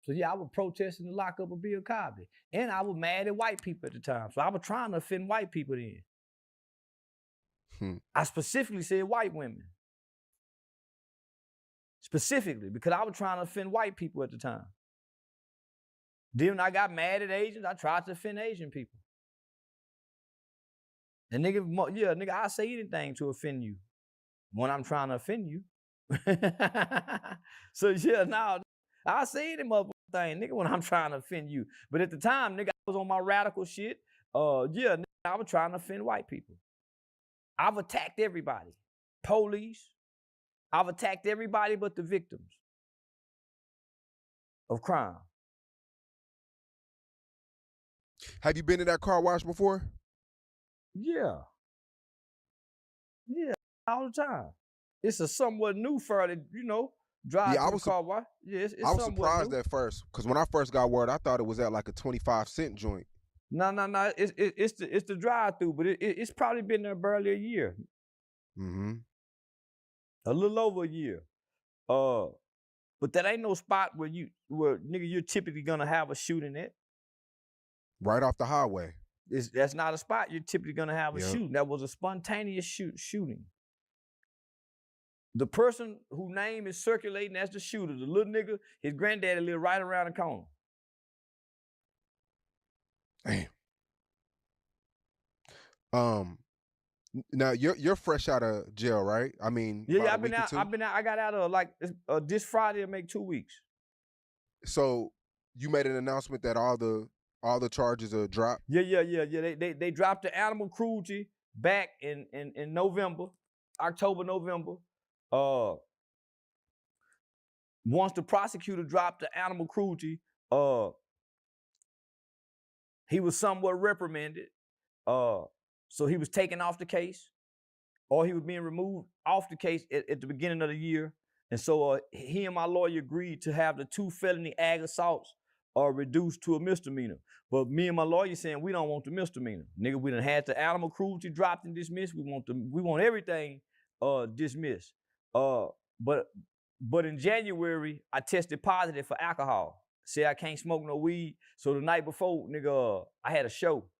Speaker 3: So yeah, I was protesting the lockup of Bill Cosby. And I was mad at white people at the time. So I was trying to offend white people then. I specifically said white women. Specifically, because I was trying to offend white people at the time. Then when I got mad at Asians, I tried to offend Asian people. And nigga, I say anything to offend you when I'm trying to offend you. So yeah, now I say any motherfucking thing, nigga, when I'm trying to offend you. But at the time, nigga, I was on my radical shit. Yeah, nigga, I was trying to offend white people. I've attacked everybody. Police. I've attacked everybody but the victims of crime.
Speaker 2: Have you been to that car wash before?
Speaker 3: Yeah. Yeah, all the time. It's a somewhat new fur that, drive to the car wash. Yeah, it's
Speaker 2: I was
Speaker 3: somewhat
Speaker 2: surprised
Speaker 3: new.
Speaker 2: at first, because when I first got word, I thought it was at like a 25-cent joint.
Speaker 3: No. It's the drive-through, but it's probably been there barely a year.
Speaker 2: Mm-hmm.
Speaker 3: A little over a year. But that ain't no spot where nigga, you're typically gonna have a shooting at.
Speaker 2: Right off the highway.
Speaker 3: That's not a spot you're typically gonna have a shooting. That was a spontaneous shooting. The person whose name is circulating as the shooter, the little nigga, his granddaddy lived right around the corner.
Speaker 2: Damn. Now you're fresh out of jail, right? I mean,
Speaker 3: yeah, I've been out. I got out of this Friday. It'll make 2 weeks.
Speaker 2: So you made an announcement that all the charges are dropped.
Speaker 3: Yeah. They dropped the animal cruelty back in November, October, November. Once the prosecutor dropped the animal cruelty, he was somewhat reprimanded. So he was taken off the case, or he was being removed off the case at the beginning of the year. And so he and my lawyer agreed to have the 2 felony ag assaults reduced to a misdemeanor. But me and my lawyer saying we don't want the misdemeanor. Nigga, we done had the animal cruelty dropped and dismissed. We want everything dismissed. But in January, I tested positive for alcohol. Said I can't smoke no weed. So the night before, nigga, I had a show.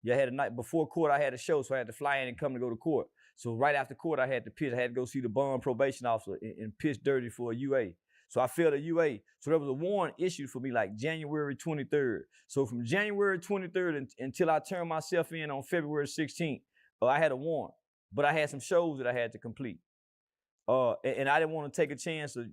Speaker 3: Yeah, I had a night before court, I had a show, so I had to fly in and come to go to court. So right after court, I had to piss. I had to go see the bond probation officer and piss dirty for a UA. So I failed a UA. So there was a warrant issued for me like January 23rd. So from January 23rd until I turned myself in on February 16th, I had a warrant. But I had some shows that I had to complete. And I didn't want to take a chance of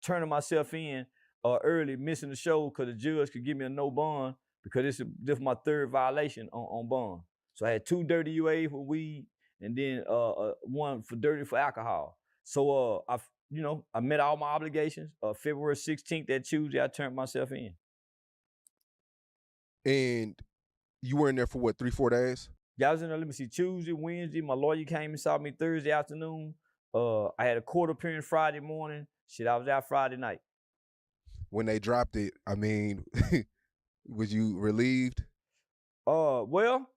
Speaker 3: turning myself in early, missing the show, because the judge could give me a no bond, because this is my 3rd violation on bond. So I had 2 dirty UA for weed, and then 1 for dirty for alcohol. So I met all my obligations. February 16th, that Tuesday, I turned myself in.
Speaker 2: And you were in there for what, 3-4 days?
Speaker 3: Yeah, I was in there, Tuesday, Wednesday. My lawyer came and saw me Thursday afternoon. I had a court appearance Friday morning. Shit, I was out Friday night.
Speaker 2: When they dropped it, I mean, was you relieved?
Speaker 3: Well,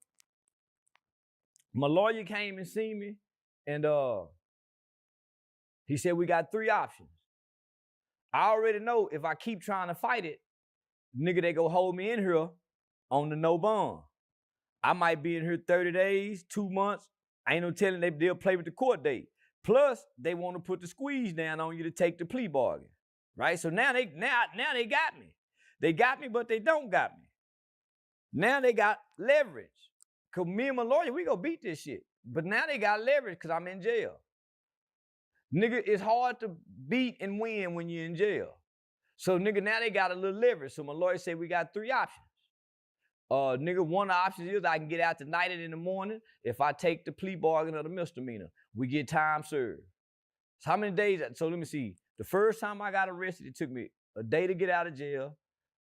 Speaker 3: my lawyer came and seen me, and he said we got 3 options. I already know if I keep trying to fight it, nigga, they go hold me in here on the no bond. I might be in here 30 days, 2 months. I ain't no telling they'll play with the court date. Plus, they want to put the squeeze down on you to take the plea bargain, right? So now they got me. They got me, but they don't got me. Now they got leverage, cause me and my lawyer, we go beat this shit. But now they got leverage cause I'm in jail. Nigga, it's hard to beat and win when you're in jail. So nigga, now they got a little leverage. So my lawyer said we got 3 options. Nigga, one of the options is I can get out tonight and in the morning. If I take the plea bargain or the misdemeanor, we get time served. So how many days? So let me see. The first time I got arrested, it took me a day to get out of jail.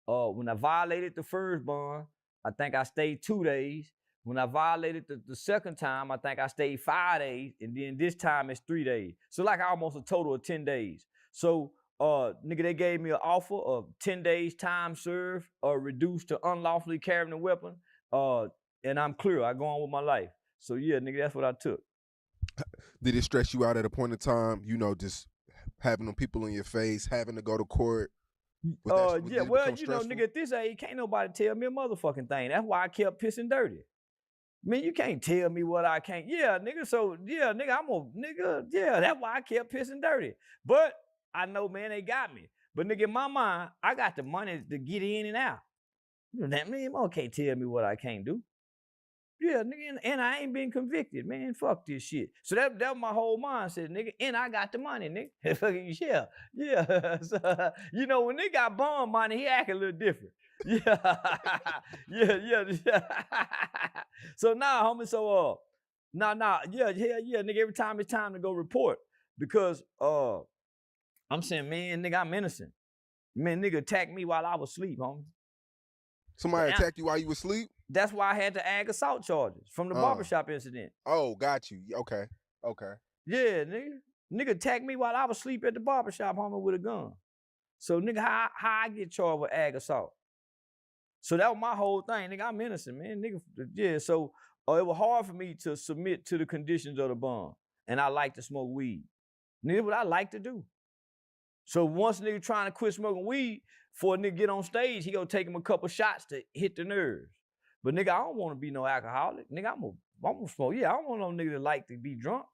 Speaker 3: When I violated the first bond, I think I stayed 2 days. When I violated the second time, I think I stayed 5 days. And then this time it's 3 days. So like almost a total of 10 days. So nigga, they gave me an offer of 10 days time served or reduced to unlawfully carrying a weapon. And I'm clear. I go on with my life. So yeah, nigga, that's what I took.
Speaker 2: Did it stress you out at a point in time, you know, just having them people in your face, having to go to court?
Speaker 3: Yeah, well, you know, nigga, at this age, can't nobody tell me a motherfucking thing. That's why I kept pissing dirty. Man, you can't tell me what I can't. Yeah, nigga, so, yeah, nigga, yeah, that's why I kept pissing dirty. But I know, man, they got me. But nigga, in my mind, I got the money to get in and out. You know, that man can't tell me what I can't do. Yeah, nigga, and I ain't been convicted, man. Fuck this shit. So that was my whole mindset, nigga. And I got the money, nigga. Yeah. So, you know, when they got bond money, he act a little different. Yeah. yeah. So now, homie, so yeah, nigga, every time it's time to go report. Because I'm saying, man, nigga, I'm innocent. Man, nigga attacked me while I was asleep, homie.
Speaker 2: Somebody attacked you while you was asleep?
Speaker 3: That's why I had to ag assault charges from the barbershop incident.
Speaker 2: Oh, got you. Okay.
Speaker 3: Yeah, nigga. Nigga attacked me while I was asleep at the barbershop, homie, with a gun. So, nigga, how I get charged with ag assault? So that was my whole thing. Nigga, I'm innocent, man. Nigga, yeah, so it was hard for me to submit to the conditions of the bond. And I like to smoke weed. Nigga, what I like to do. So once a nigga trying to quit smoking weed, for a nigga get on stage, he gonna take him a couple shots to hit the nerves. But nigga, I don't want to be no alcoholic. Nigga, I'm gonna smoke. Yeah, I don't want no nigga that like to be drunk.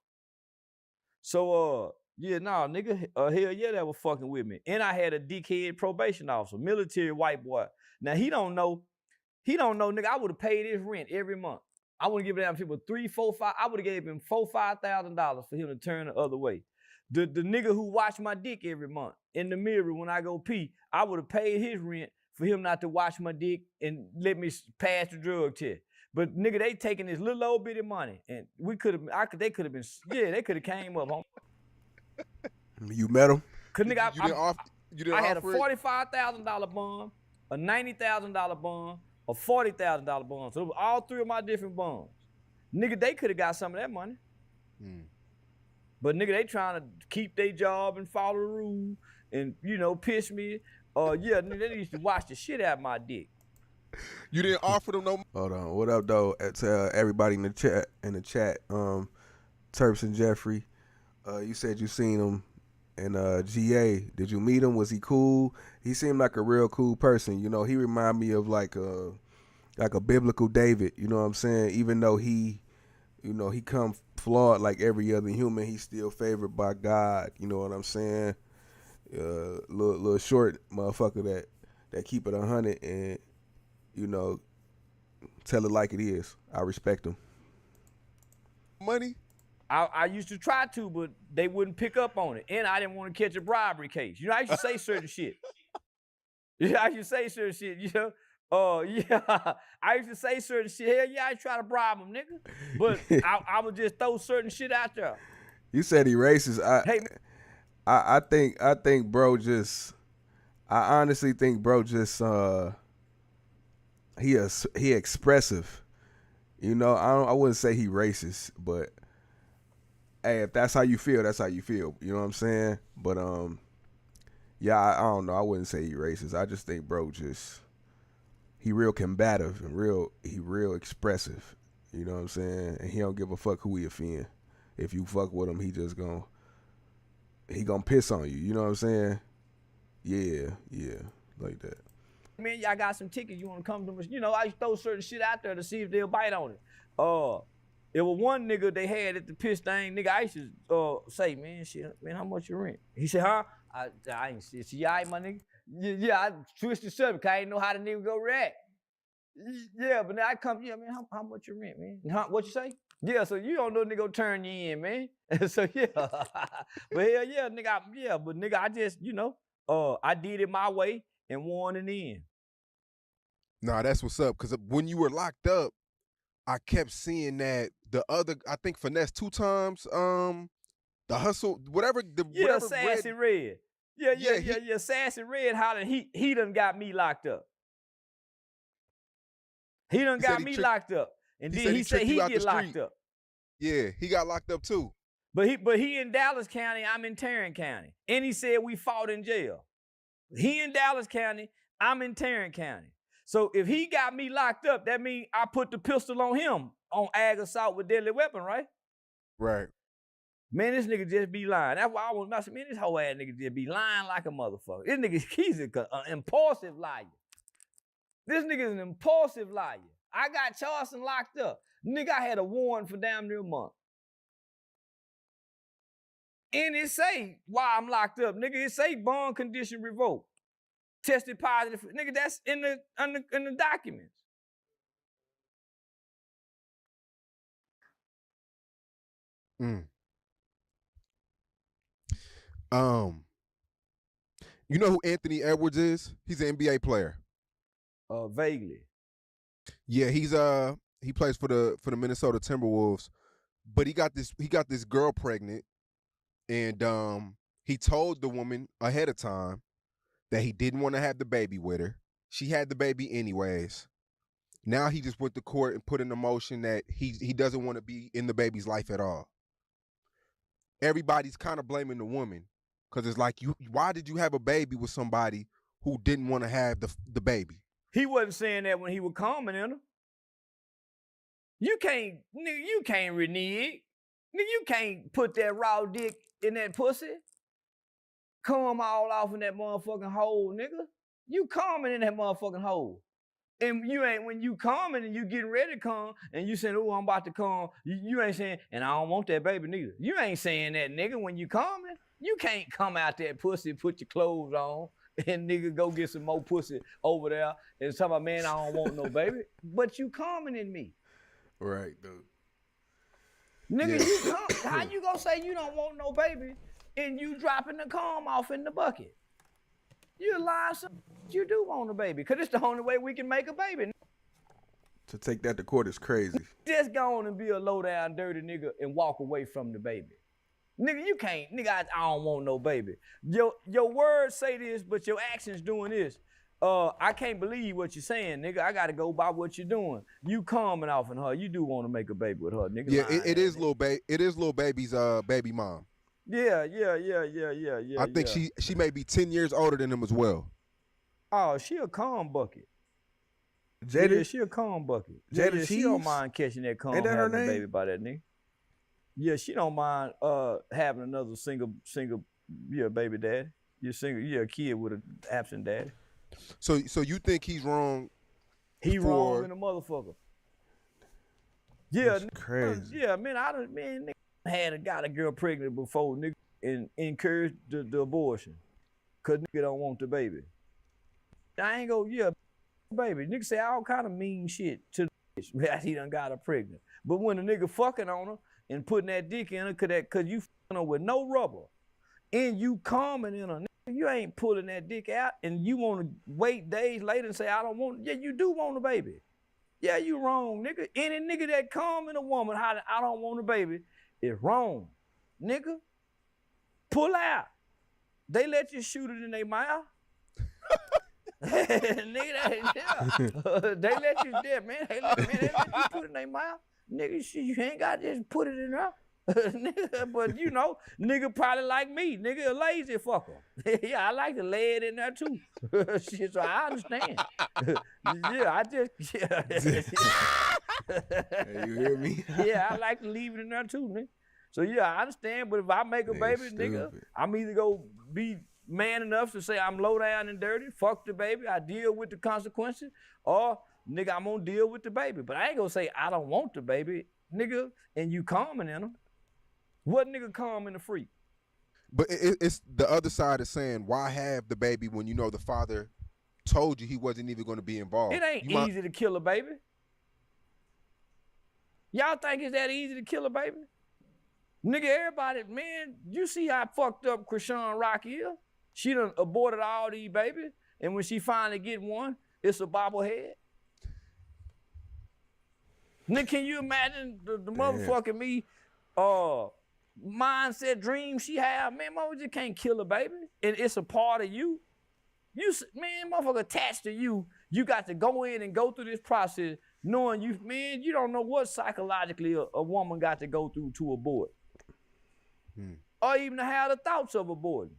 Speaker 3: So yeah, nah, nigga, hell yeah, that was fucking with me. And I had a dickhead probation officer, military white boy. Now he don't know, nigga. I would have paid his rent every month. I wouldn't give them people $3, $4, $5. I would have gave him $4,000, $5,000 for him to turn the other way. The nigga who watch my dick every month in the mirror when I go pee, I would have paid his rent for him not to watch my dick and let me pass the drug test. But nigga, they taking this little old bitty money, and they could have came up, homie.
Speaker 1: You met him?
Speaker 3: Cause nigga, I had a $45,000 bond, a $90,000 bond, a $40,000 bond. So it was all 3 of my different bonds. Nigga, they could have got some of that money. But nigga, they trying to keep their job and follow the rules and, you know, piss me. Yeah, nigga, they used to watch the shit out of my dick.
Speaker 2: You didn't offer them no.
Speaker 1: Hold on. What up, though? To everybody in the chat. Terps and Jeffrey. You said you seen him in GA. Did you meet him? Was he cool? He seemed like a real cool person. You know, he reminded me of like a biblical David. You know what I'm saying? Even though he come flawed like every other human, he's still favored by God. You know what I'm saying? Little short motherfucker that keep it 100 and, you know, tell it like it is. I respect him.
Speaker 2: Money?
Speaker 3: I used to try to, but they wouldn't pick up on it. And I didn't want to catch a bribery case. You know, I used to say certain shit. Yeah, I used to say certain shit, you know. Yeah, I used to say certain shit. Hell yeah, I try to bribe him, nigga. But I would just throw certain shit out there.
Speaker 1: You said he racist. I think bro just, I honestly think bro just, he expressive. You know, I wouldn't say he racist, but hey, if that's how you feel, that's how you feel. You know what I'm saying? But yeah, I don't know. I wouldn't say he racist. I just think bro just, he real combative and he real expressive. You know what I'm saying? And he don't give a fuck who he offend. If you fuck with him, he gonna piss on you. You know what I'm saying? Yeah, like that.
Speaker 3: Man, y'all got some tickets. You want to come to me? You know, I used to throw certain shit out there to see if they'll bite on it. It was one nigga they had at the piss thing. Nigga, I used to say, man, how much your rent? He said, huh? I ain't see. See, all right, my nigga? Yeah, I twisted something because I didn't know how the nigga go react. Yeah, but now I come, yeah, man, how much your rent, man? What you say? Yeah, so you don't know nigga gonna turn you in, man. So yeah. But hell yeah, nigga, but nigga, I just, I did it my way and won in the end.
Speaker 2: Nah, that's what's up. Cause when you were locked up, I kept seeing that the other, I think Finesse 2 times, the Hustle, whatever
Speaker 3: Sassy Red. Yeah. Sassy Red hollering, he done got me locked up. He done got me locked up. And then he said he get locked up.
Speaker 2: Yeah, he got locked up too.
Speaker 3: But he in Dallas County, I'm in Tarrant County. And he said we fought in jail. He in Dallas County, I'm in Tarrant County. So if he got me locked up, that means I put the pistol on him on ag assault with deadly weapon, right?
Speaker 2: Right.
Speaker 3: Man, this nigga just be lying. That's why I was about to say, man, this whole ass nigga just be lying like a motherfucker. This nigga, he's an impulsive liar. This nigga is an impulsive liar. I got Charleston locked up. Nigga, I had a warrant for damn near a month. And it say why I'm locked up. Nigga, it say bond condition revoked. Tested positive. Nigga, that's in the documents.
Speaker 2: You know who Anthony Edwards is? He's an NBA player.
Speaker 3: Vaguely.
Speaker 2: Yeah, he plays for the Minnesota Timberwolves, but he got this girl pregnant, and he told the woman ahead of time that he didn't want to have the baby with her. She had the baby anyways. Now he just went to court and put in a motion that he doesn't want to be in the baby's life at all. Everybody's kind of blaming the woman because it's like, why did you have a baby with somebody who didn't want to have the baby?
Speaker 3: He wasn't saying that when he was calming in her. You can't renege. Nigga, you can't put that raw dick in that pussy. Come all off in that motherfucking hole, nigga. You coming in that motherfucking hole. And when you coming and you getting ready to come and you saying, oh, I'm about to come, you ain't saying, and I don't want that baby neither. You ain't saying that, nigga, when you coming. You can't come out that pussy, put your clothes on, and nigga go get some more pussy over there and tell my man I don't want no baby. But you coming in me.
Speaker 1: Right, dude.
Speaker 3: Nigga, you come. How you gonna say you don't want no baby and you dropping the calm off in the bucket? You lying, you do want a baby, because it's the only way we can make a baby.
Speaker 1: To take that to court is crazy.
Speaker 3: Just go on and be a low down dirty nigga and walk away from the baby. Nigga, you can't. Nigga, I don't want no baby. Your words say this, but your actions doing this. I can't believe what you're saying, nigga. I gotta go by what you're doing. You coming off in her. You do want to make a baby with her, nigga.
Speaker 2: Yeah, it is Lil Baby's baby mom.
Speaker 3: Yeah.
Speaker 2: I think she may be 10 years older than him as well.
Speaker 3: Oh, she a calm bucket.
Speaker 1: Jada,
Speaker 3: yeah, she a calm bucket.
Speaker 1: Jada,
Speaker 3: she don't mind catching that calm,
Speaker 1: ain't that her
Speaker 3: having a
Speaker 1: name?
Speaker 3: baby by that nigga. Yeah, she don't mind having another single baby daddy. You're a kid with an absent daddy.
Speaker 2: So you think he's wrong?
Speaker 3: He wrong in a motherfucker. Yeah,
Speaker 1: that's crazy.
Speaker 3: Yeah, man, nigga got a girl pregnant before, nigga, and encouraged the abortion, cause nigga don't want the baby. I ain't go, yeah, baby. Nigga say all kind of mean shit to the bitch that he done got her pregnant. But when a nigga fucking on her and putting that dick in her, cause you fucking her with no rubber, and you coming in her, nigga, you ain't pulling that dick out, and you want to wait days later and say I don't want. Yeah, you do want a baby. Yeah, you wrong, nigga. Any nigga that come in a woman, I don't want a baby, is wrong, nigga. Pull out. They let you shoot it in their mouth. Nigga, they let you dead, man. They let you put it in their mouth. Nigga, you ain't got to just put it in there. Nigga, but you know, nigga probably like me. Nigga a lazy fucker. Yeah, I like to lay it in there too. Shit, so I understand.
Speaker 1: Hey, you hear me?
Speaker 3: Yeah, I like to leave it in there too, nigga. So yeah, I understand, but if I make a baby, nigga, I'm either go be man enough to say I'm low down and dirty, fuck the baby, I deal with the consequences, or nigga, I'm gonna deal with the baby. But I ain't gonna say I don't want the baby, nigga, and you calming in them. What nigga calming the freak?
Speaker 2: But it's the other side is saying, why have the baby when you know the father told you he wasn't even going to be involved.
Speaker 3: It ain't easy to kill a baby. Y'all think it's that easy to kill a baby? Nigga, everybody, man, you see how fucked up Krishan Rock is? She done aborted all these babies, and when she finally get one, it's a bobblehead. Nigga, can you imagine the motherfucking me, mindset, dream she have? Man, mama just can't kill a baby, and it's a part of you. Man, motherfucker attached to you. You got to go in and go through this process knowing you, man, you don't know what psychologically a woman got to go through to abort. Or even to have the thoughts of aborting.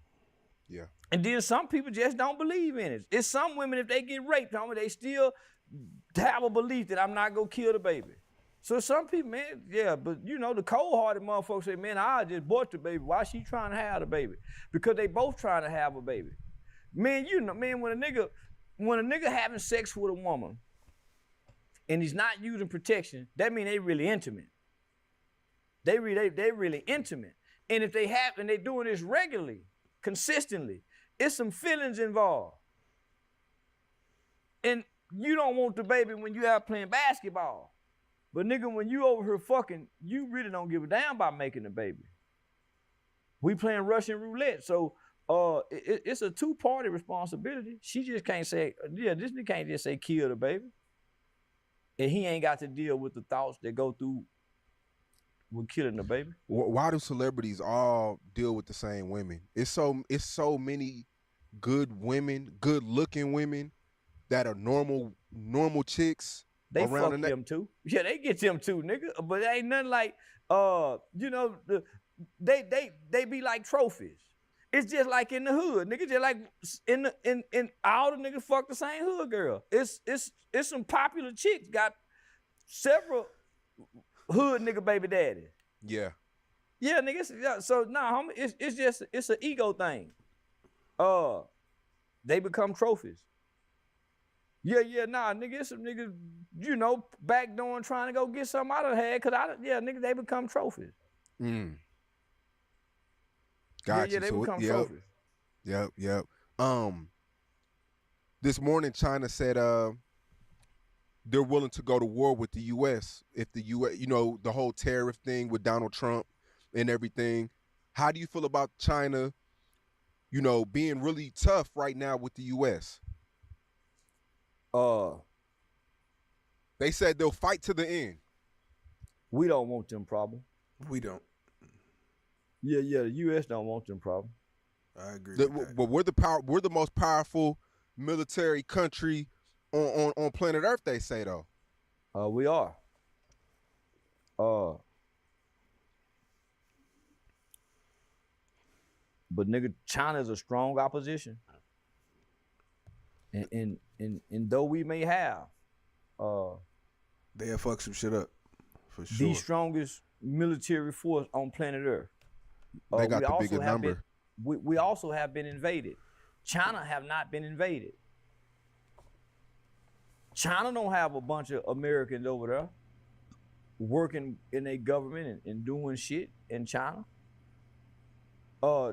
Speaker 2: Yeah.
Speaker 3: And then some people just don't believe in it. It's some women, if they get raped, homie, they still have a belief that I'm not gonna kill the baby. So some people, man, yeah, but you know, the cold-hearted motherfolks say, man, I just bought the baby. Why she trying to have the baby? Because they both trying to have a baby. Man, you know, man, when a nigga having sex with a woman and he's not using protection, that mean they really intimate. They really intimate. And if they have, and they doing this regularly, consistently, it's some feelings involved. And you don't want the baby when you out playing basketball. But nigga, when you over here fucking, you really don't give a damn about making the baby. We playing Russian roulette, so it's a two-party responsibility. She just can't say, yeah, this nigga can't just say kill the baby. And he ain't got to deal with the thoughts that go through with killing the baby.
Speaker 2: Why do celebrities all deal with the same women? It's so many good women, good-looking women that are normal chicks.
Speaker 3: They fuck them too. Yeah, they get them too, nigga. But it ain't nothing like, you know, they be like trophies. It's just like in the hood, nigga. Just like in all the niggas fuck the same hood girl. It's some popular chicks got several hood nigga baby daddy.
Speaker 2: Yeah.
Speaker 3: Yeah, nigga. So nah, homie, it's an ego thing. They become trophies. Yeah, nah, nigga, it's some niggas, you know, backdooring trying to go get something out of the head, nigga, they become trophies.
Speaker 2: Gotcha.
Speaker 3: Yeah, they become trophies.
Speaker 2: Yep. This morning China said they're willing to go to war with the U.S. if the U.S., you know, the whole tariff thing with Donald Trump and everything. How do you feel about China, you know, being really tough right now with the U.S.? They said they'll fight to the end.
Speaker 3: We don't want them problems.
Speaker 1: We don't.
Speaker 3: Yeah, the U.S. don't want them problems.
Speaker 1: I agree with that.
Speaker 2: But we're the most powerful military country on planet Earth, they say, though.
Speaker 3: We are. But nigga, China's a strong opposition. And though we may have
Speaker 1: they'll fuck some shit up for sure.
Speaker 3: The strongest military force on planet Earth.
Speaker 2: They got the biggest number.
Speaker 3: We also have been invaded. China have not been invaded. China don't have a bunch of Americans over there working in their government and doing shit in China.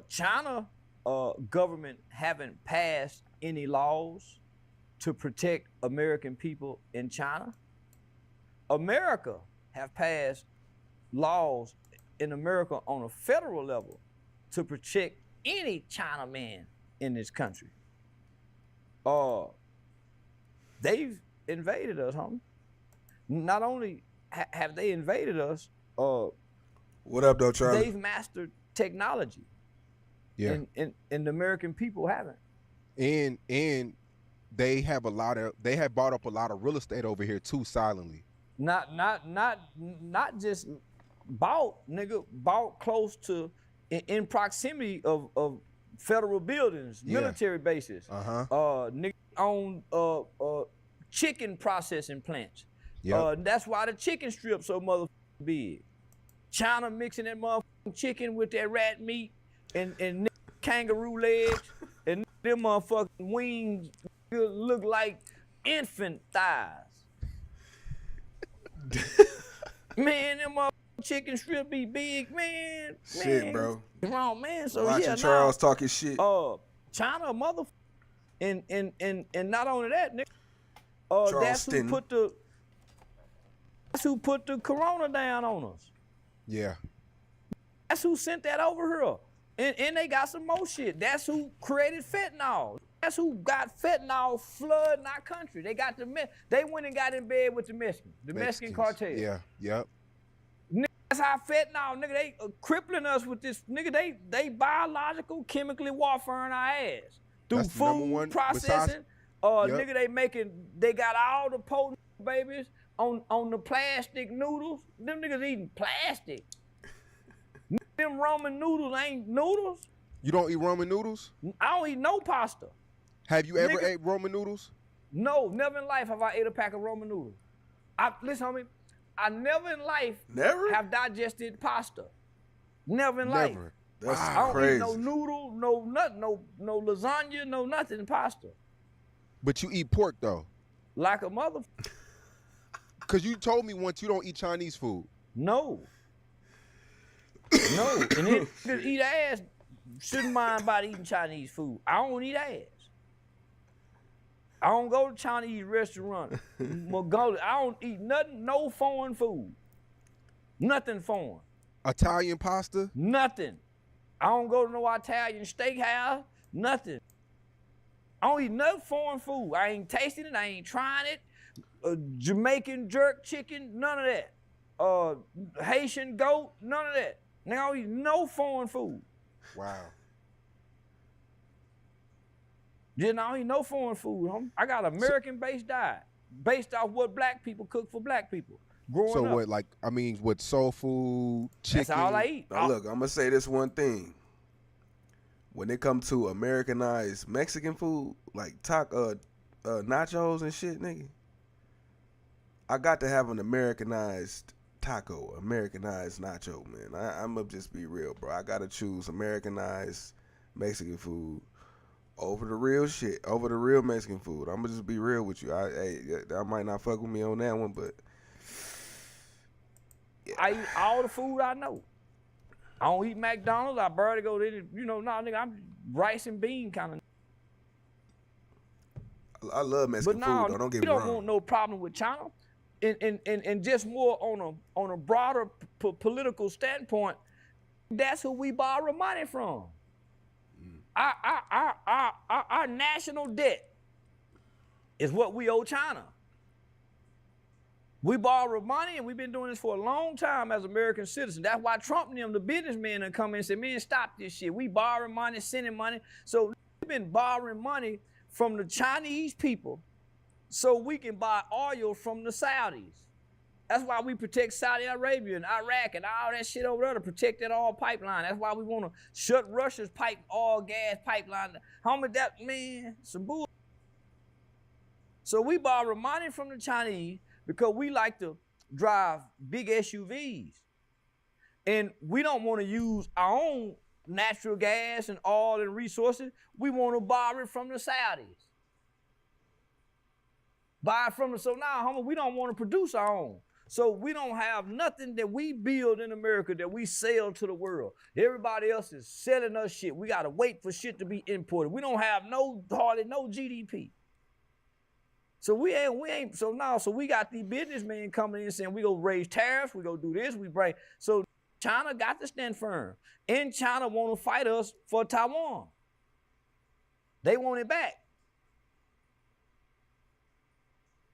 Speaker 3: China government haven't passed any laws to protect American people in China. America have passed laws in America on a federal level to protect any Chinaman in this country. They've invaded us, homie. Not only have they invaded us,
Speaker 1: what up, though, Charlie?
Speaker 3: They've mastered technology.
Speaker 2: Yeah.
Speaker 3: And the American people haven't.
Speaker 2: And they have bought up a lot of real estate over here too, silently.
Speaker 3: Not just bought, nigga, bought close to in proximity of federal buildings, military bases. Nigga own chicken processing plants. That's why the chicken strip so motherfucking big. China mixing that motherfucking chicken with that rat meat and kangaroo legs and them motherfucking wings look like infant thighs. Man, them motherfucking chicken strip be big, man.
Speaker 1: Shit, bro.
Speaker 3: Wrong, man. So
Speaker 1: watching
Speaker 3: yeah,
Speaker 1: Charles talking shit.
Speaker 3: China, And not only that, nigga,
Speaker 1: Charleston.
Speaker 3: that's who put the corona down on us.
Speaker 2: Yeah.
Speaker 3: That's who sent that over here. And they got some more shit. That's who created fentanyl. That's who got fentanyl flooding our country. They got they went and got in bed with the Mexican cartel.
Speaker 2: Yeah, yep.
Speaker 3: That's how fentanyl, nigga, they crippling us with this, nigga, they biological, chemically warfare in our ass. Through
Speaker 2: That's the number
Speaker 3: food
Speaker 2: one
Speaker 3: processing,
Speaker 2: Yep.
Speaker 3: nigga, they got all the potent babies on the plastic noodles. Them niggas eating plastic. Them ramen noodles ain't noodles.
Speaker 2: You don't eat ramen noodles?
Speaker 3: I don't eat no pasta.
Speaker 2: Have you ever
Speaker 3: Nigga.
Speaker 2: ate ramen noodles?
Speaker 3: No, never in life have I ate a pack of ramen noodles. Listen, homie, I never in life have digested pasta. Never in life.
Speaker 2: Never.
Speaker 1: That's
Speaker 3: I don't
Speaker 1: crazy.
Speaker 3: eat no noodle, no nothing, no lasagna, no nothing pasta.
Speaker 2: But you eat pork though.
Speaker 3: Like a mother.
Speaker 2: Cause you told me once you don't eat Chinese food.
Speaker 3: No. No. And then niggas eat ass shouldn't mind about eating Chinese food. I don't eat ass. I don't go to Chinese restaurant. I don't eat nothing, no foreign food. Nothing foreign.
Speaker 2: Italian pasta?
Speaker 3: Nothing. I don't go to no Italian steakhouse. Nothing. I don't eat no foreign food. I ain't tasting it. I ain't trying it. Jamaican jerk chicken, none of that. Haitian goat, none of that. Nigga, I don't eat no foreign food.
Speaker 2: Wow.
Speaker 3: Yeah, I don't eat no foreign food, homie. I got an American-based diet based off what black people cook for black people. Growing
Speaker 2: So
Speaker 3: up.
Speaker 2: what, like, I mean, what, soul food, chicken?
Speaker 3: That's all I eat.
Speaker 1: Now look, I'm gonna say this one thing. When it comes to Americanized Mexican food, like nachos and shit, nigga, I got to have an Americanized taco, Americanized nacho, man. I'm gonna just be real, bro. I gotta choose Americanized Mexican food over the real shit, over the real Mexican food. I'm gonna just be real with you. I might not fuck with me on that one, but yeah.
Speaker 3: I eat all the food I know. I don't eat McDonald's. I barely go to, nigga, I'm rice and bean kind of.
Speaker 1: I love Mexican
Speaker 3: But no,
Speaker 1: food, though. Don't get
Speaker 3: we
Speaker 1: me
Speaker 3: don't
Speaker 1: wrong.
Speaker 3: want no problem with China. And just more on a broader political standpoint, that's who we borrow money from. Our national debt is what we owe China. We borrow money, and we've been doing this for a long time as American citizens. That's why Trump and them, the businessmen, have come in and said, man, stop this shit. We borrowing money, sending money. So we've been borrowing money from the Chinese people so we can buy oil from the Saudis. That's why we protect Saudi Arabia and Iraq and all that shit over there to protect that oil pipeline. That's why we want to shut Russia's oil gas pipeline. Homie, that, man, some bull. So we borrow money from the Chinese because we like to drive big SUVs. And we don't want to use our own natural gas and oil and resources. We want to borrow it from the Saudis. Buy from them. So now, homie, we don't want to produce our own. So we don't have nothing that we build in America that we sell to the world. Everybody else is selling us shit. We got to wait for shit to be imported. We don't have hardly no GDP. So we got these businessmen coming in saying we go raise tariffs, we go do this, we break. So China got to stand firm. And China want to fight us for Taiwan. They want it back.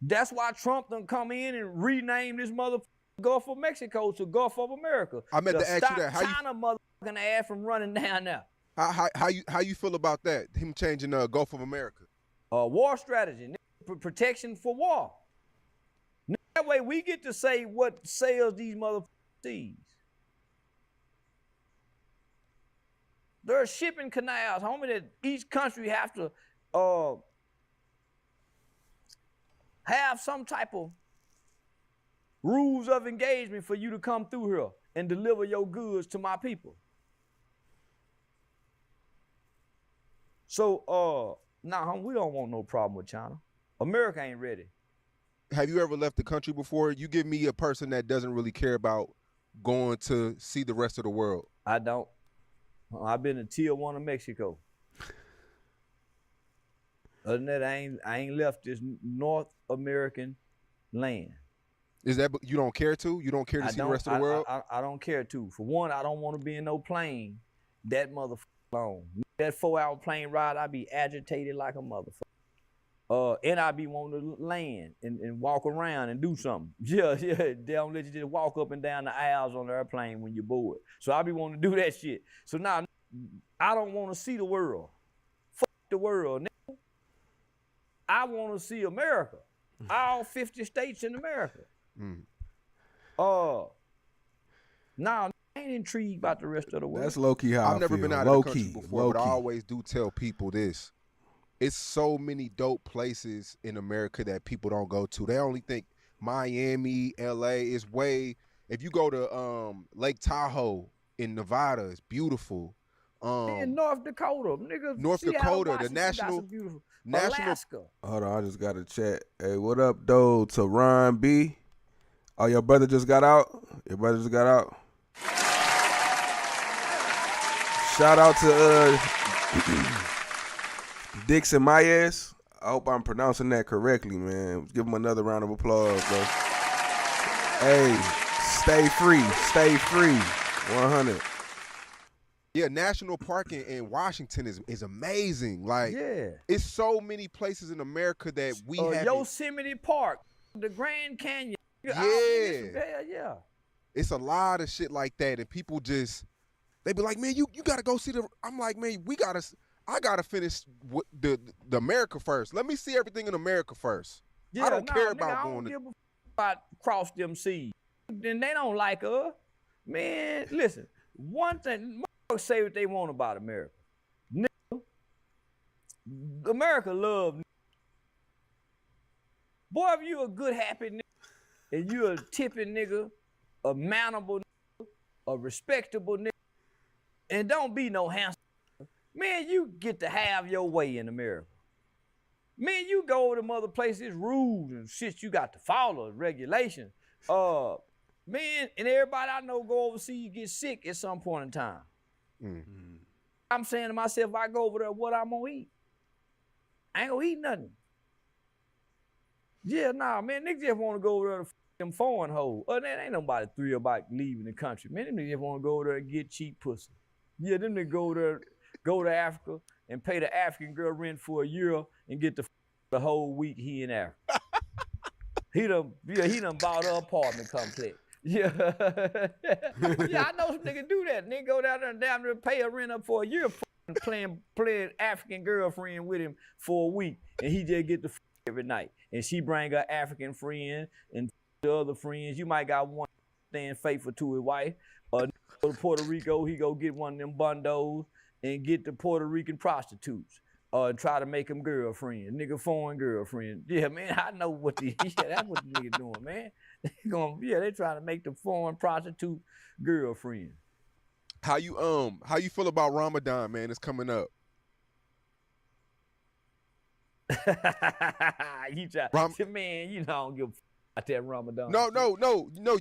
Speaker 3: That's why Trump done come in and rename this motherfucker Gulf of Mexico to Gulf of America.
Speaker 2: I meant to ask you that.
Speaker 3: How China motherfucking ass from running down there.
Speaker 2: How you feel about that? Him changing the Gulf of America?
Speaker 3: War strategy, protection for war. That way we get to say what sales these motherfuckers sees. There are shipping canals, homie, that each country have to have some type of rules of engagement for you to come through here and deliver your goods to my people. So, nah, we don't want no problem with China. America ain't ready.
Speaker 2: Have you ever left the country before? You give me a person that doesn't really care about going to see the rest of the world.
Speaker 3: I don't. I've been to Tijuana, Mexico. Other than that, I ain't left this North American land.
Speaker 2: Is that you don't care to? You don't care to see the rest of the world?
Speaker 3: I don't care to. For one, I don't want to be in no plane that motherfucker long. That 4-hour plane ride, I be agitated like a motherfucker. And I be wanting to land and walk around and do something. Yeah, they don't let you just walk up and down the aisles on the airplane when you're bored. So I be wanting to do that shit. So now I don't want to see the world. Fuck the world, nigga. I want to see America. All 50 states in America. Now I ain't intrigued about the rest of the world.
Speaker 1: That's low key how
Speaker 2: I've never been out of the country before, but I always do tell people this. It's so many dope places in America that people don't go to. They only think Miami, LA is way. If you go to Lake Tahoe in Nevada, it's beautiful.
Speaker 3: In North Dakota, nigga.
Speaker 2: North Dakota, the national.
Speaker 3: Alaska.
Speaker 1: Hold on, I just got a chat. Hey, what up, though, to Ron B? Oh, your brother just got out? Your brother just got out? Shout out to Dixon Mayes. I hope I'm pronouncing that correctly, man. Give him another round of applause, bro. Hey, stay free. Stay free. 100.
Speaker 2: Yeah, National Park in Washington is amazing. Like, it's so many places in America that we have.
Speaker 3: Yosemite Park, the Grand Canyon.
Speaker 2: Yeah. It's a lot of shit like that, and people just, they be like, man, you gotta go see the. I'm like, man, I gotta finish the America first. Let me see everything in America first. I don't care about going to.
Speaker 3: About cross them seas. Then they don't like us. Man, listen. One thing. Say what they want about America. Nigga, America love nigga. Boy, if you a good, happy nigga, and you a tipping nigga, a mannerable nigga, a respectable nigga, and don't be no handsome, man, you get to have your way in America. Man, you go to other places, rules and shit you got to follow, regulations. Man, and everybody I know go overseas get sick at some point in time. I'm saying to myself, if I go over there, what I'm gonna eat? I ain't gonna eat nothing. Yeah, nah, man, niggas just wanna go over there to them foreign hoes. That ain't nobody thrilled about leaving the country. Man, them niggas just wanna go over there and get cheap pussy. Yeah, them niggas go to Africa and pay the African girl rent for a year and get the whole week he in Africa. he done bought an apartment complex. Yeah, I know some niggas do that. Nigga go down there and down there pay a rent up for a year, playing African girlfriend with him for a week, and he just get the every night. And she bring her African friend and the other friends. You might got one staying faithful to his wife. Go to Puerto Rico, he go get one of them bundos and get the Puerto Rican prostitutes. And try to make them girlfriend, nigga foreign girlfriend. Yeah, man, I know what that's what the nigga doing, man. They trying to make the foreign prostitute girlfriend.
Speaker 2: How you feel about Ramadan, man? It's coming up.
Speaker 3: Man, you know I don't give a about that Ramadan.
Speaker 2: No.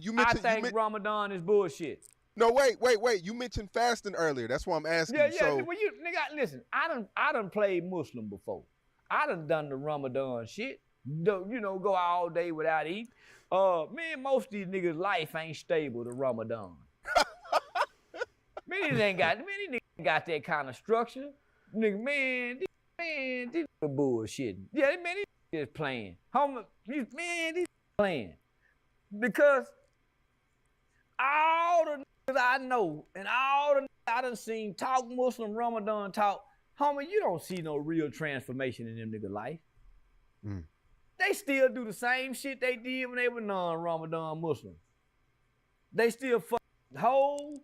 Speaker 2: You mentioned.
Speaker 3: I think Ramadan is bullshit.
Speaker 2: No, wait. You mentioned fasting earlier. That's why I'm asking.
Speaker 3: Yeah. So, well, nigga, listen. I done played Muslim before. I done the Ramadan shit. Go all day without eating. Man, most of these niggas' life ain't stable to Ramadan. These niggas got that kind of structure. Nigga, these bullshit. Yeah, man, these just playing. These playing. Because all the I know, and all the I done seen talk Muslim Ramadan talk, homie, you don't see no real transformation in them nigga life. They still do the same shit they did when they were non-Ramadan Muslim. They still whole,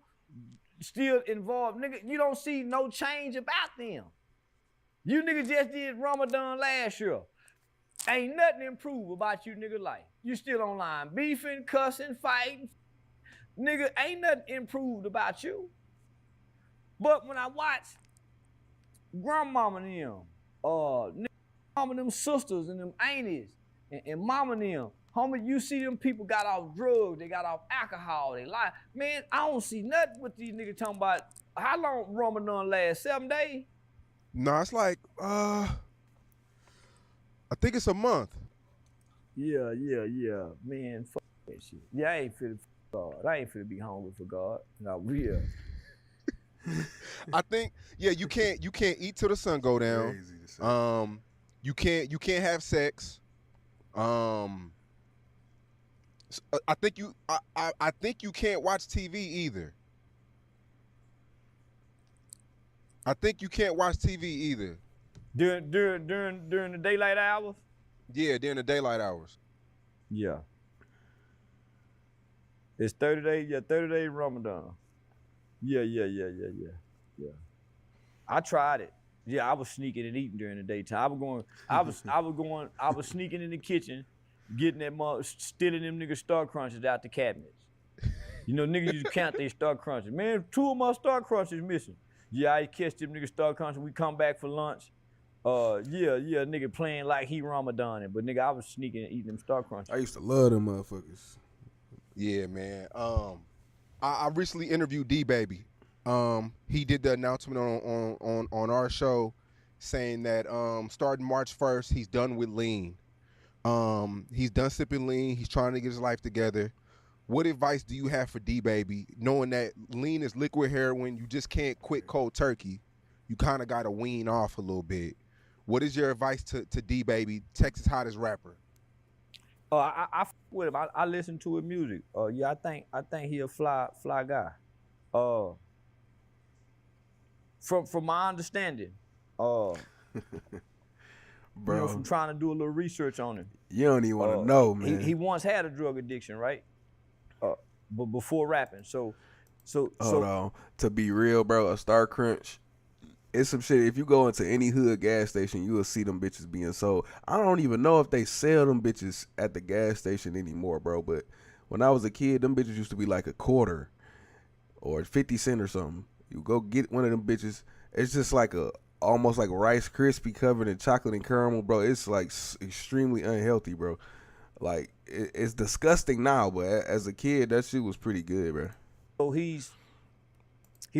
Speaker 3: still involved. Nigga, you don't see no change about them. You niggas just did Ramadan last year. Ain't nothing improved about you nigga life. You still online beefing, cussing, fighting. Nigga, ain't nothing improved about you. But when I watch grandmama and them, mama and them sisters and them aunties and mama and them, homie, you see them people got off drugs, they got off alcohol, they lie. Man, I don't see nothing with these niggas talking about how long Ramadan last, 7 days?
Speaker 2: No, it's like, I think it's a month.
Speaker 3: Yeah. Man, fuck that shit. Yeah, I ain't finna God. I ain't finna be hungry for God. No, real.
Speaker 2: I think, yeah, you can't eat till the sun go down.
Speaker 1: Crazy to say.
Speaker 2: You can't have sex. I think you can't watch TV either. I think you can't watch TV either.
Speaker 3: During the daylight hours?
Speaker 2: Yeah, during the daylight hours.
Speaker 3: Yeah. It's 30 days, 30 days Ramadan. Yeah. I tried it. Yeah, I was sneaking and eating during the daytime. I was sneaking in the kitchen, getting that stealing them niggas Star Crunchers out the cabinets. You know, niggas used to count their Star Crunchers. Man, 2 of my Star Crunchers missing. Yeah, I catch them niggas Star Crunchers. We come back for lunch. Nigga playing like he Ramadan, but nigga, I was sneaking and eating them Star Crunchers.
Speaker 1: I used to love them motherfuckers.
Speaker 2: Yeah, man. I recently interviewed D-Baby. He did the announcement on our show saying that starting March 1st, he's done with lean. He's done sipping lean. He's trying to get his life together. What advice do you have for D-Baby, knowing that lean is liquid heroin, you just can't quit cold turkey. You kind of got to wean off a little bit. What is your advice to D-Baby, Texas' hottest rapper?
Speaker 3: I f with him. I listen to his music. Yeah, I think he a fly guy. From my understanding,
Speaker 1: Bro,
Speaker 3: you know, from trying to do a little research on him.
Speaker 1: You don't even want to know, man.
Speaker 3: He once had a drug addiction, right? But before rapping, so
Speaker 1: Hold on. To be real, bro, a Star Crunch, it's some shit. If you go into any hood gas station, you will see them bitches being sold. I don't even know if they sell them bitches at the gas station anymore, bro. But when I was a kid, them bitches used to be like a quarter or 50 cents or something. You go get one of them bitches. It's just like almost like Rice Krispie covered in chocolate and caramel, bro. It's like extremely unhealthy, bro. Like it's disgusting now, but as a kid, that shit was pretty good, bro.
Speaker 3: So he's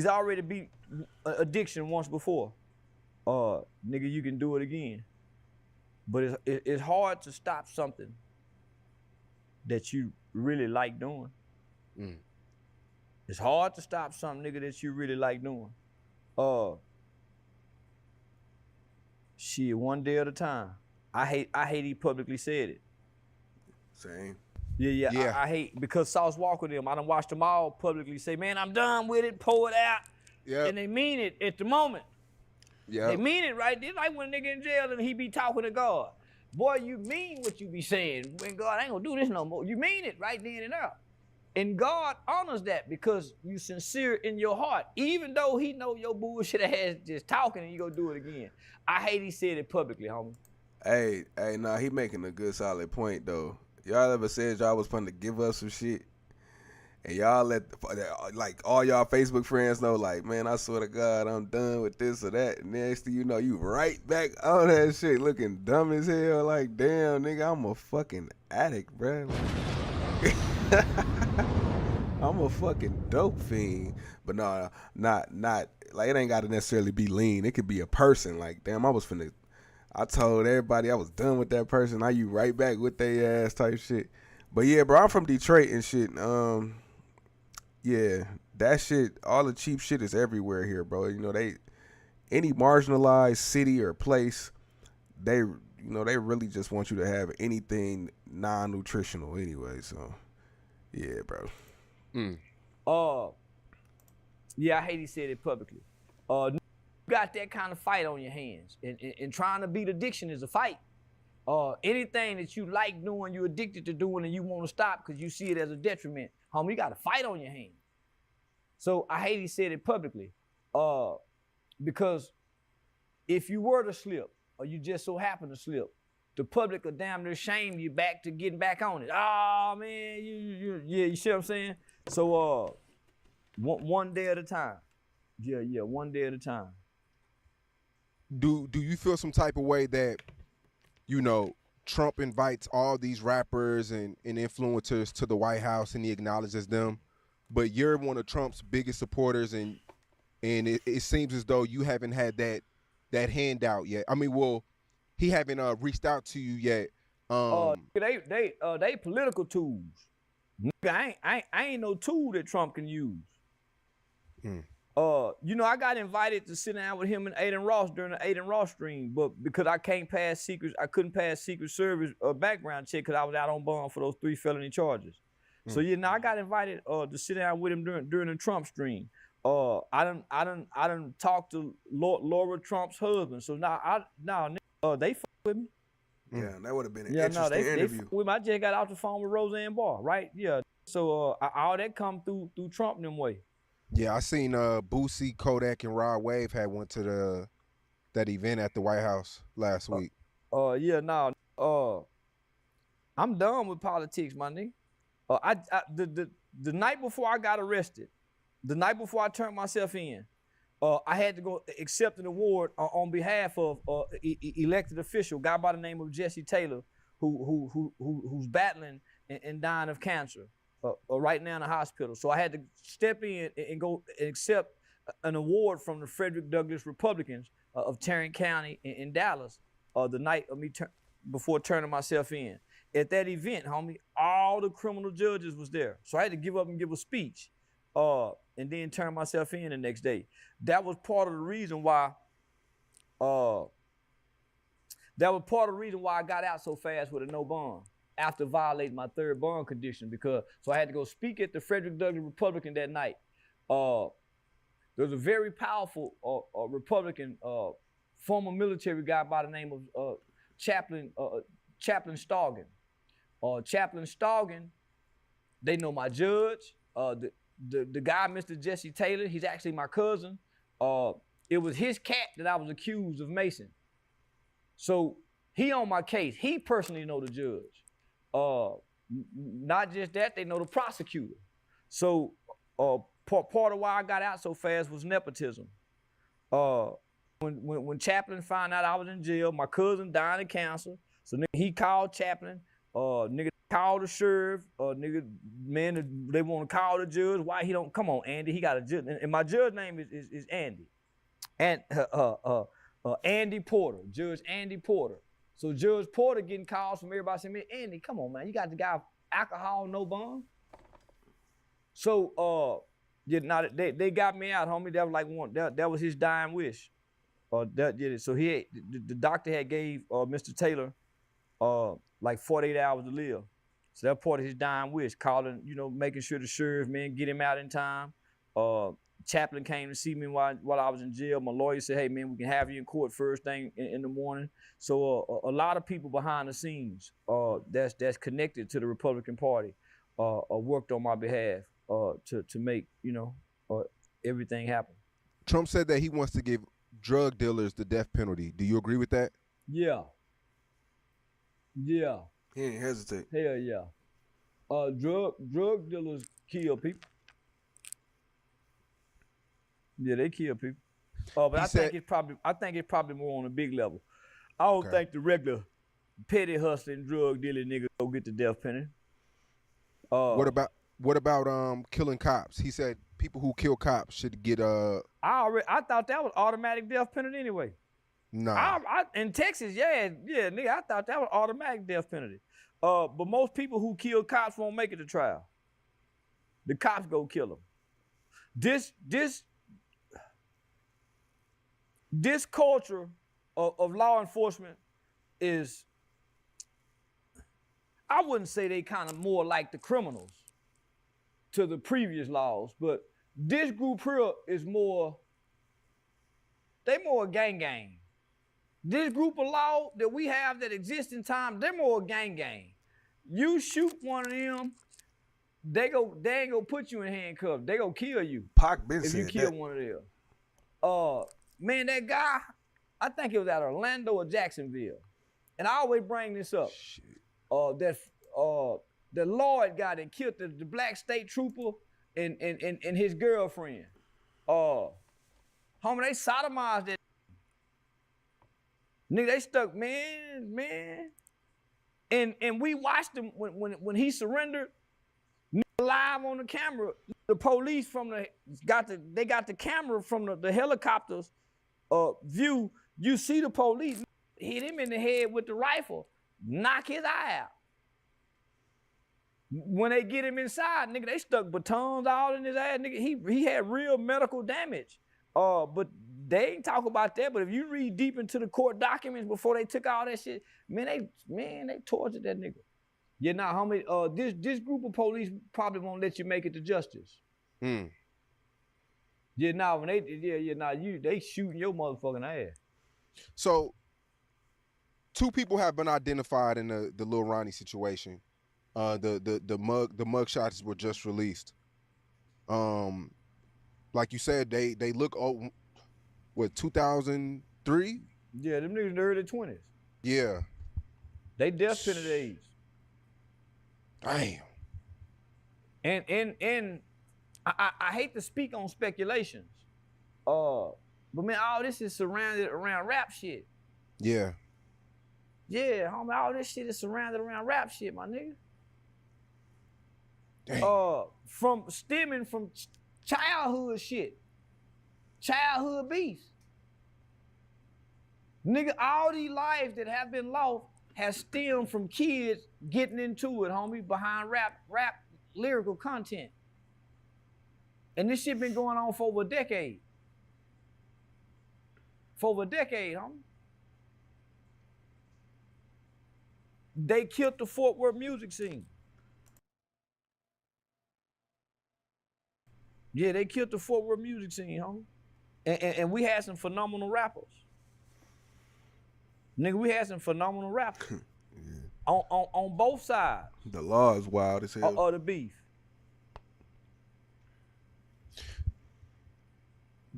Speaker 3: already beat addiction once before. Nigga, you can do it again. But it's hard to stop something that you really like doing. It's hard to stop something, nigga, that you really like doing. Shit, one day at a time. I hate he publicly said it.
Speaker 1: Same.
Speaker 3: Yeah. I hate, because Sauce Walker them, I done watched them all publicly say, man, I'm done with it, pour it out.
Speaker 2: Yeah.
Speaker 3: And they mean it at the moment.
Speaker 2: Yeah.
Speaker 3: They mean it, right? It's like when a nigga in jail and he be talking to God. Boy, you mean what you be saying. When God ain't gonna do this no more. You mean it right then and there. And God honors that because you sincere in your heart, even though he know your bullshit ass just talking and you go do it again. I hate he said it publicly, homie.
Speaker 1: Hey, nah, he making a good solid point though. Y'all ever said y'all was fun to give us some shit? And y'all let, like, all y'all Facebook friends know, like, man, I swear to God, I'm done with this or that. And next thing you know, you right back on that shit looking dumb as hell. Like, damn, nigga, I'm a fucking addict, bro. Like, I'm a fucking dope fiend. But no, not, like, it ain't got to necessarily be lean. It could be a person. Like, damn, I told everybody I was done with that person. Now you right back with their ass type shit. But yeah, bro, I'm from Detroit and shit. Yeah, that shit, all the cheap shit is everywhere here, bro. You know, any marginalized city or place, they really just want you to have anything non-nutritional anyway. So, yeah, bro.
Speaker 3: Yeah, I hate he said it publicly. You got that kind of fight on your hands, and trying to beat addiction is a fight. Anything that you like doing, you're addicted to doing, and you want to stop because you see it as a detriment, homie, you got a fight on your hands. So I hate he said it publicly, because if you were to slip, or you just so happen to slip, the public will damn near shame you back to getting back on it. Oh man, you see what I'm saying? So one day at a time. Yeah, one day at a time.
Speaker 2: Do you feel some type of way that, you know, Trump invites all these rappers and influencers to the White House and he acknowledges them, but you're one of Trump's biggest supporters, and it seems as though you haven't had that handout yet? I mean, well, he haven't reached out to you yet.
Speaker 3: They political tools. Nigga, I ain't no tool that Trump can use. You know, I got invited to sit down with him and Aiden Ross during the Aiden Ross stream, but because I couldn't pass Secret Service background check because I was out on bond for those 3 felony charges. So yeah, now I got invited to sit down with him during the Trump stream. I done talked to Laura Trump's husband. So now they fuck with me.
Speaker 1: Yeah, that would have been an interesting interview.
Speaker 3: I just got off the phone with Roseanne Barr, right? Yeah. So all that come through Trump them way.
Speaker 2: Yeah, I seen Boosie, Kodak, and Rod Wave had went to that event at the White House last week.
Speaker 3: I'm done with politics, my nigga. The night before I got arrested, the night before I turned myself in, I had to go accept an award on behalf of elected official, guy by the name of Jesse Taylor, who's battling and dying of cancer right now in the hospital. So I had to step in and go and accept an award from the Frederick Douglass Republicans of Tarrant County in Dallas the night of me before turning myself in. At that event, homie, all the criminal judges was there. So I had to give up and give a speech. And then turn myself in the next day. That was part of the reason why. I got out so fast with a no bond after violating my 3rd bond condition so I had to go speak at the Frederick Douglass Republican that night. There was a very powerful Republican former military guy by the name of Chaplain Stogin. Chaplain Stogin, they know my judge. The guy, Mr. Jesse Taylor, he's actually my cousin. It was his cat that I was accused of macing. So he on my case. He personally know the judge. Not just that, they know the prosecutor. So part of why I got out so fast was nepotism. When Chaplain found out I was in jail, my cousin died of cancer. So he called Chaplain. Nigga called the sheriff. Nigga, man, they want to call the judge. Why he don't? Come on, Andy. He got a judge, and my judge name is Andy, and Andy Porter, Judge Andy Porter. So Judge Porter getting calls from everybody saying, "Man, Andy, come on, man, you got the guy alcohol, no bond." So now they got me out, homie. That was like that was his dying wish. That did it. So the doctor had gave Mr. Taylor like 48 hours to live. So that part of his dying wish, calling, making sure the sheriff, man, get him out in time. Chaplain came to see me while I was in jail. My lawyer said, hey, man, we can have you in court first thing in the morning. So a lot of people behind the scenes that's connected to the Republican Party worked on my behalf to make, everything happen.
Speaker 2: Trump said that he wants to give drug dealers the death penalty. Do you agree with that?
Speaker 3: Yeah. Yeah.
Speaker 1: He ain't hesitate.
Speaker 3: Hell yeah. Drug dealers kill people. Yeah, they kill people. But I think it's probably more on a big level. I don't think the regular petty hustling drug dealing nigga go get the death penalty.
Speaker 2: What about killing cops? He said people who kill cops should get
Speaker 3: I thought that was automatic death penalty anyway.
Speaker 2: Nah.
Speaker 3: In Texas, yeah, nigga, I thought that was automatic death penalty. But most people who kill cops won't make it to trial. The cops go kill them. This culture of law enforcement is, I wouldn't say they kind of more like the criminals to the previous laws, but this group here is more gang. This group of law that we have that exists in time, they're more gang. You shoot one of them, they ain't gonna put you in handcuffs. They gonna kill you.
Speaker 1: Pac been
Speaker 3: if you kill one of them. Man, that guy, I think it was at Orlando or Jacksonville, and I always bring this up. The Lloyd guy that killed the black state trooper and his girlfriend. Homie, they sodomized that. Nigga, they stuck, man. And we watched him when he surrendered, live on the camera. The police got the camera from the helicopter's view. You see the police hit him in the head with the rifle, knock his eye out. When they get him inside, nigga, they stuck batons all in his ass, nigga. He had real medical damage. But they ain't talk about that. But if you read deep into the court documents before they took all that shit, they tortured that nigga. Yeah, nah, homie, this group of police probably won't let you make it to justice.
Speaker 2: Mm.
Speaker 3: Yeah, nah, when they shooting your motherfucking ass.
Speaker 2: So, 2 people have been identified in the Lil Ronnie situation. The mug shots were just released. Like you said, they look old. What, 2003?
Speaker 3: Yeah, them niggas in the early 20s.
Speaker 2: Yeah.
Speaker 3: They death penalty age.
Speaker 2: Damn.
Speaker 3: And I hate to speak on speculations. But man, all this is surrounded around rap shit.
Speaker 2: Yeah.
Speaker 3: Yeah, homie, all this shit is surrounded around rap shit, my nigga.
Speaker 2: Damn.
Speaker 3: Stemming from childhood shit. Childhood beef. Nigga, all these lives that have been lost has stemmed from kids getting into it, homie, behind rap lyrical content. And this shit been going on for over a decade. Homie. They killed the Fort Worth music scene. Yeah, they killed the Fort Worth music scene, homie. And we had some phenomenal rappers. Nigga, we had some phenomenal rappers. Yeah. On both sides.
Speaker 1: The law is wild as hell.
Speaker 3: Of the beef.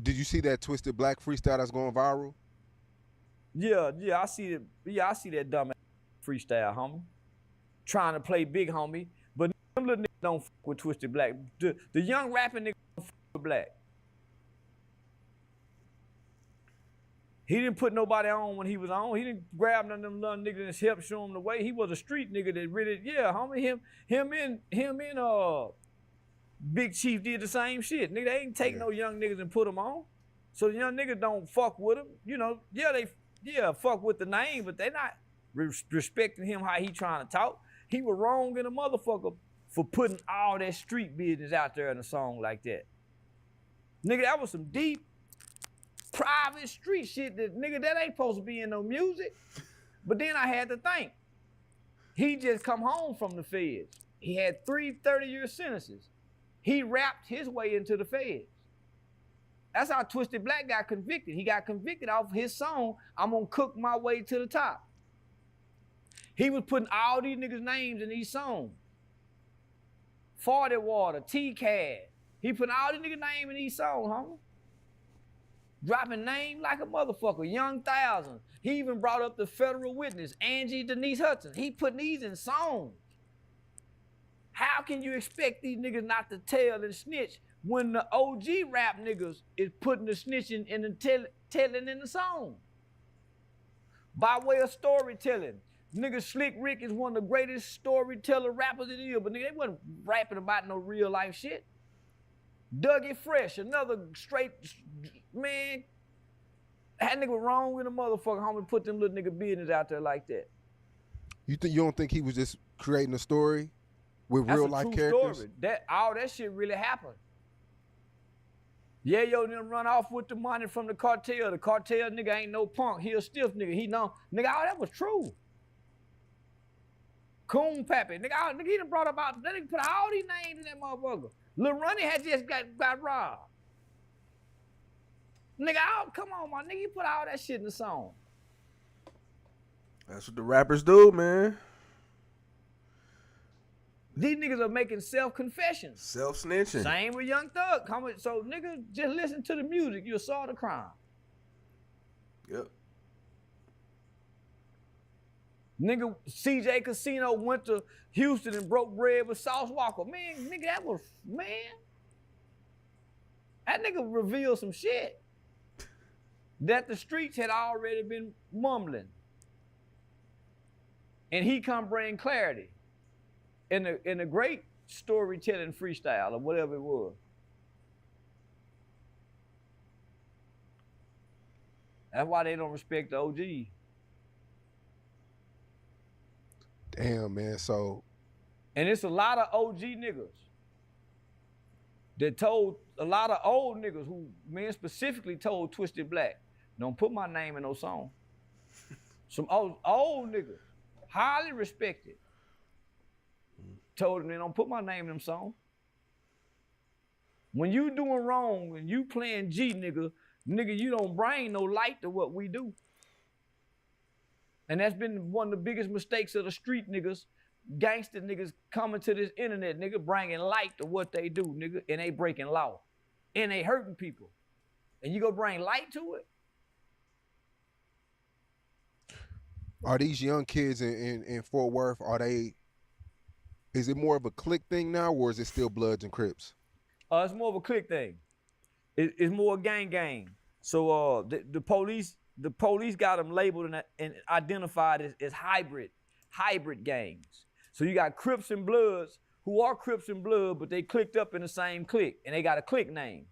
Speaker 2: Did you see that Twisted Black freestyle that's going viral?
Speaker 3: Yeah, I see it. Yeah, I see that dumb freestyle, homie. Trying to play big, homie. But them little niggas don't fuck with Twisted Black. The young rapping niggas don't fuck with Black. He didn't put nobody on when he was on. He didn't grab none of them little niggas and help show him the way. He was a street nigga that really, yeah, homie, him and Big Chief did the same shit. Nigga, they ain't take no young niggas and put them on. So the young niggas don't fuck with him. You know, they fuck with the name, but they not respecting him how he trying to talk. He was wrong in a motherfucker for putting all that street business out there in a song like that. Nigga, that was some deep, private street shit that, nigga, that ain't supposed to be in no music. But then I had to think. He just come home from the feds. He had 3 30-year sentences. He rapped his way into the feds. That's how Twisted Black got convicted. He got convicted off his song, I'm Gonna Cook My Way to the Top. He was putting all these niggas' names in these songs. 40 Water, T-Cad. He put all these niggas' names in these songs, homie. Dropping names like a motherfucker. Young Thousand. He even brought up the federal witness, Angie Denise Hudson. He putting these in songs. How can you expect these niggas not to tell and snitch when the OG rap niggas is putting the snitching and the telling in the song? By way of storytelling. Nigga, Slick Rick is one of the greatest storyteller rappers it is, but nigga, they wasn't rapping about no real life shit. Dougie Fresh, another straight, man, that nigga wrong in a motherfucker, homie, put them little nigga business out there like that.
Speaker 2: You don't think he was just creating a story with real life characters?
Speaker 3: Story. All that shit really happened. Yeah, yo, them run off with the money from the cartel. The cartel nigga ain't no punk. He a stiff nigga. He know, nigga, all that was true. Coon Pappy, nigga, he done brought about, that nigga put all these names in that motherfucker. Lil Ronnie had just got robbed. Nigga, come on, my nigga, you put all that shit in the song.
Speaker 1: That's what the rappers do, man.
Speaker 3: These niggas are making self-confessions.
Speaker 1: Self-snitching.
Speaker 3: Same with Young Thug. So, nigga, just listen to the music. You'll solve the crime.
Speaker 1: Yep.
Speaker 3: Nigga, CJ Casino went to Houston and broke bread with Sauce Walker. Man, nigga, that nigga revealed some shit that the streets had already been mumbling. And he come bring clarity in a great storytelling freestyle or whatever it was. That's why they don't respect the OG.
Speaker 2: Damn, man. So,
Speaker 3: And it's a lot of OG niggas that told a lot of old niggas who, men specifically told Twisted Black, don't put my name in no song. Some old niggas, highly respected, told him they don't put my name in them songs. When you doing wrong and you playing G, nigga, you don't bring no light to what we do. And that's been one of the biggest mistakes of the street niggas, gangster niggas coming to this internet, nigga, bringing light to what they do, nigga, and they breaking law. And they hurting people. And you go bring light to it?
Speaker 2: are these young kids in Fort Worth, is it more of a clique thing now, or is it still Bloods and Crips?
Speaker 3: It's more of a clique thing. It's more gang. So the police got them labeled and identified as hybrid gangs. So you got Crips and Bloods who are Crips and Blood, but they clicked up in the same clique, and they got a clique name.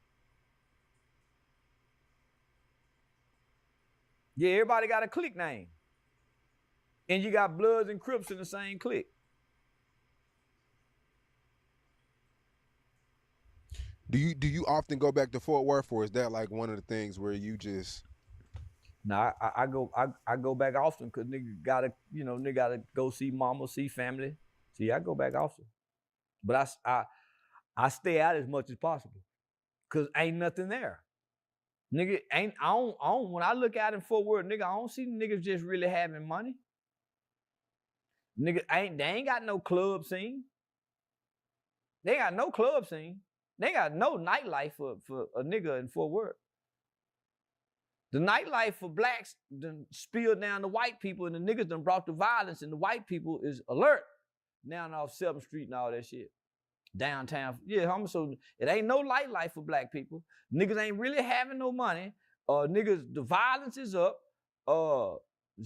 Speaker 3: Yeah, everybody got a clique name. And you got Bloods and Crips in the same clique.
Speaker 2: Do you often go back to Fort Worth, or is that like one of the things where you just?
Speaker 3: Nah, I go back often because nigga gotta go see mama, see family. See, I go back often, but I stay out as much as possible because ain't nothing there. Nigga, I don't when I look out in Fort Worth, nigga, I don't see niggas just really having money. Nigga, they ain't got no club scene. They got no club scene. They got no nightlife for a nigga in Fort Worth. The nightlife for blacks done spilled down to white people, and the niggas done brought the violence, and the white people is alert down off 7th Street and all that shit. Downtown. Yeah, so it ain't no nightlife for black people. Niggas ain't really having no money. Niggas, the violence is up.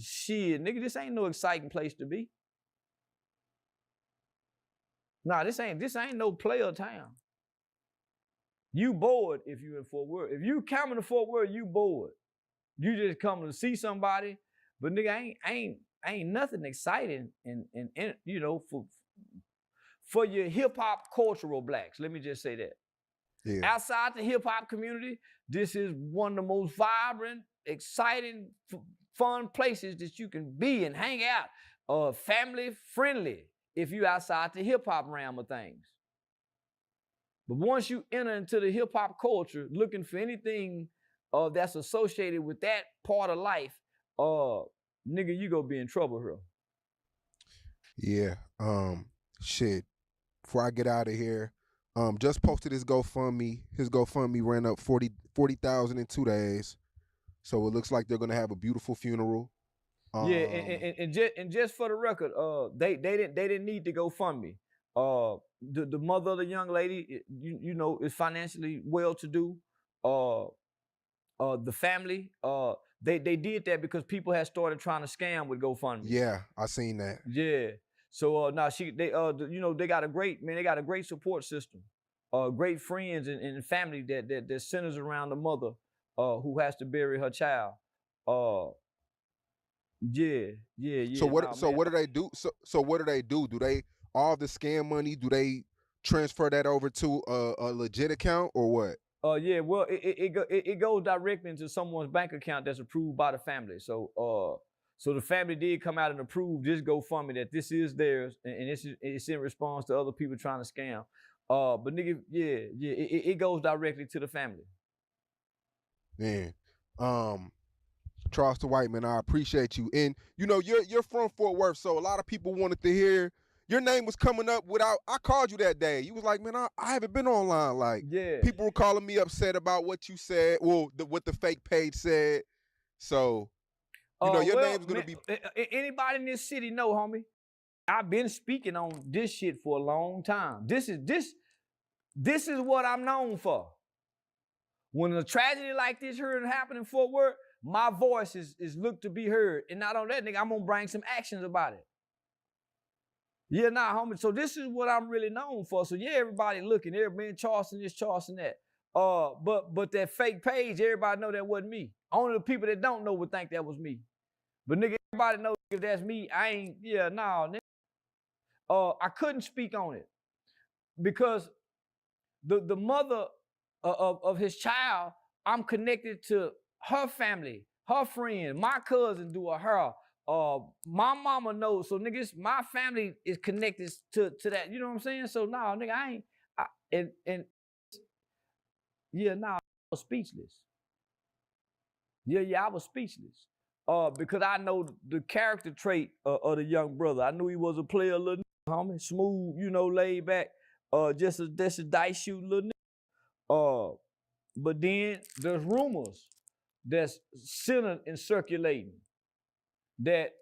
Speaker 3: Shit, nigga, this ain't no exciting place to be. Nah, this ain't no player town. You bored if you in Fort Worth. If you coming to Fort Worth, you bored. You just coming to see somebody, but nigga ain't nothing exciting and you know for your hip hop cultural blacks. Let me just say that.
Speaker 2: Yeah.
Speaker 3: Outside the hip hop community, this is one of the most vibrant, exciting, fun places that you can be and hang out. Family friendly if you outside the hip hop realm of things. But once you enter into the hip hop culture, looking for anything that's associated with that part of life, nigga, you gonna be in trouble here.
Speaker 2: Yeah. Shit. Before I get out of here, just posted his GoFundMe. His GoFundMe ran up 40,000 in 2 days. So it looks like they're gonna have a beautiful funeral.
Speaker 3: Yeah, and just for the record, they didn't need to GoFundMe. The mother of the young lady, you know, is financially well to do. The family, they did that because people had started trying to scam with GoFundMe.
Speaker 2: Yeah, I seen that.
Speaker 3: Yeah. So now they got a great support system, great friends and family that centers around the mother who has to bury her child. Yeah.
Speaker 2: So what do they do? So what do they do? Do they all the scam money? Do they transfer that over to a legit account or what?
Speaker 3: Yeah. Well, it goes directly into someone's bank account that's approved by the family. So the family did come out and approve this GoFundMe that this is theirs, and it's in response to other people trying to scam. But nigga, it goes directly to the family.
Speaker 2: Man, Charleston White, man, I appreciate you. And you know, you're from Fort Worth, so a lot of people wanted to hear your name was coming up without. I called you that day. You was like, man, I haven't been online. Like,
Speaker 3: yeah,
Speaker 2: people were calling me upset about what you said. Well, what the fake page said. So, you know, your name's gonna be.
Speaker 3: Anybody in this city know, homie? I've been speaking on this shit for a long time. This is what I'm known for. When a tragedy like this here happen in Fort Worth, my voice is looked to be heard. And not only that, nigga, I'm gonna bring some actions about it. Yeah, nah, homie. So this is what I'm really known for. So yeah, everybody looking, everybody in Charleston this, Charleston that. But that fake page, everybody know that wasn't me. Only the people that don't know would think that was me. But nigga, everybody knows if that's me, I ain't, yeah, nah, nigga. I couldn't speak on it because the mother of his child, I'm connected to her family, her friend, my cousin do her. My mama knows, so niggas, my family is connected to that. You know what I'm saying? So no, nigga, I ain't. And yeah, nah, I was speechless. Yeah, I was speechless. Because I know the character trait of the young brother. I knew he was a player, little homie, smooth, laid back. Just a dice shooting little nigga. But then there's rumors that's centered and circulating that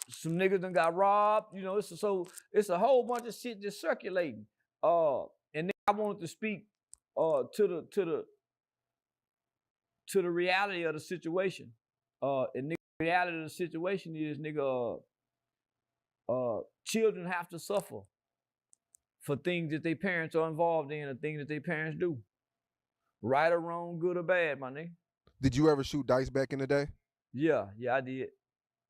Speaker 3: some niggas done got robbed. It's a whole bunch of shit just circulating. And then I wanted to speak to the reality of the situation. And nigga, the reality of the situation is, nigga, children have to suffer for things that their parents are involved in, or things that their parents do. Right or wrong, good or bad, my nigga.
Speaker 2: Did you ever shoot dice back in the day?
Speaker 3: Yeah, I did.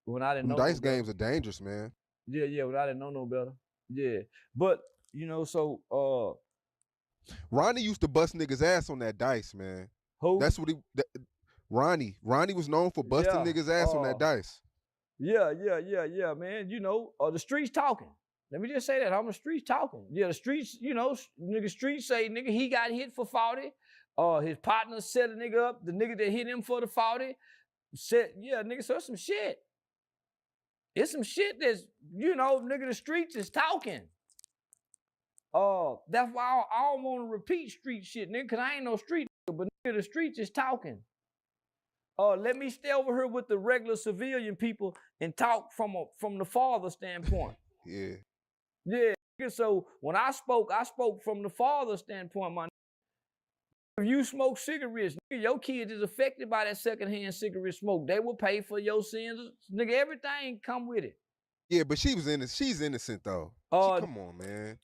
Speaker 3: When I didn't know
Speaker 2: dice
Speaker 3: no better.
Speaker 2: games are dangerous, man.
Speaker 3: Yeah, when I didn't know no better. Yeah. But,
Speaker 2: Ronnie used to bust niggas' ass on that dice, man.
Speaker 3: Who?
Speaker 2: That's what Ronnie was known for busting niggas' ass on that dice.
Speaker 3: Yeah, man. The streets talking. Let me just say that. I'm the streets talking. Yeah, the streets, nigga, streets say, nigga, he got hit for 40. His partner set a nigga up. The nigga that hit him for the 40 said, yeah, nigga, so it's some shit. It's some shit that's, nigga, the streets is talking. That's why I don't want to repeat street shit, nigga, because I ain't no street nigga, but nigga, the streets is talking. Let me stay over here with the regular civilian people and talk from the father standpoint.
Speaker 2: Yeah.
Speaker 3: Yeah, so when I spoke from the father standpoint, my nigga. If you smoke cigarettes, nigga, your kids is affected by that secondhand cigarette smoke. They will pay for your sins. Nigga, everything come with it.
Speaker 2: Yeah, but she was innocent. She's innocent, though. Come on, man.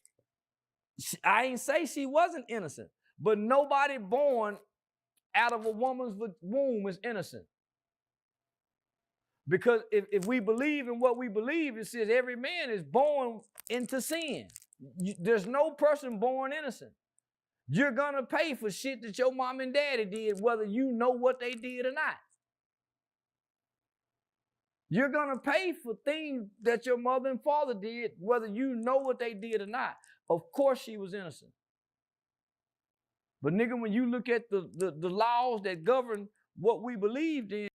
Speaker 3: I ain't say she wasn't innocent, but nobody born out of a woman's womb is innocent. Because if we believe in what we believe, it says every man is born into sin. There's no person born innocent. You're gonna pay for shit that your mom and daddy did, whether you know what they did or not. You're gonna pay for things that your mother and father did, whether you know what they did or not. Of course she was innocent. But nigga, when you look at the laws that govern what we believed in,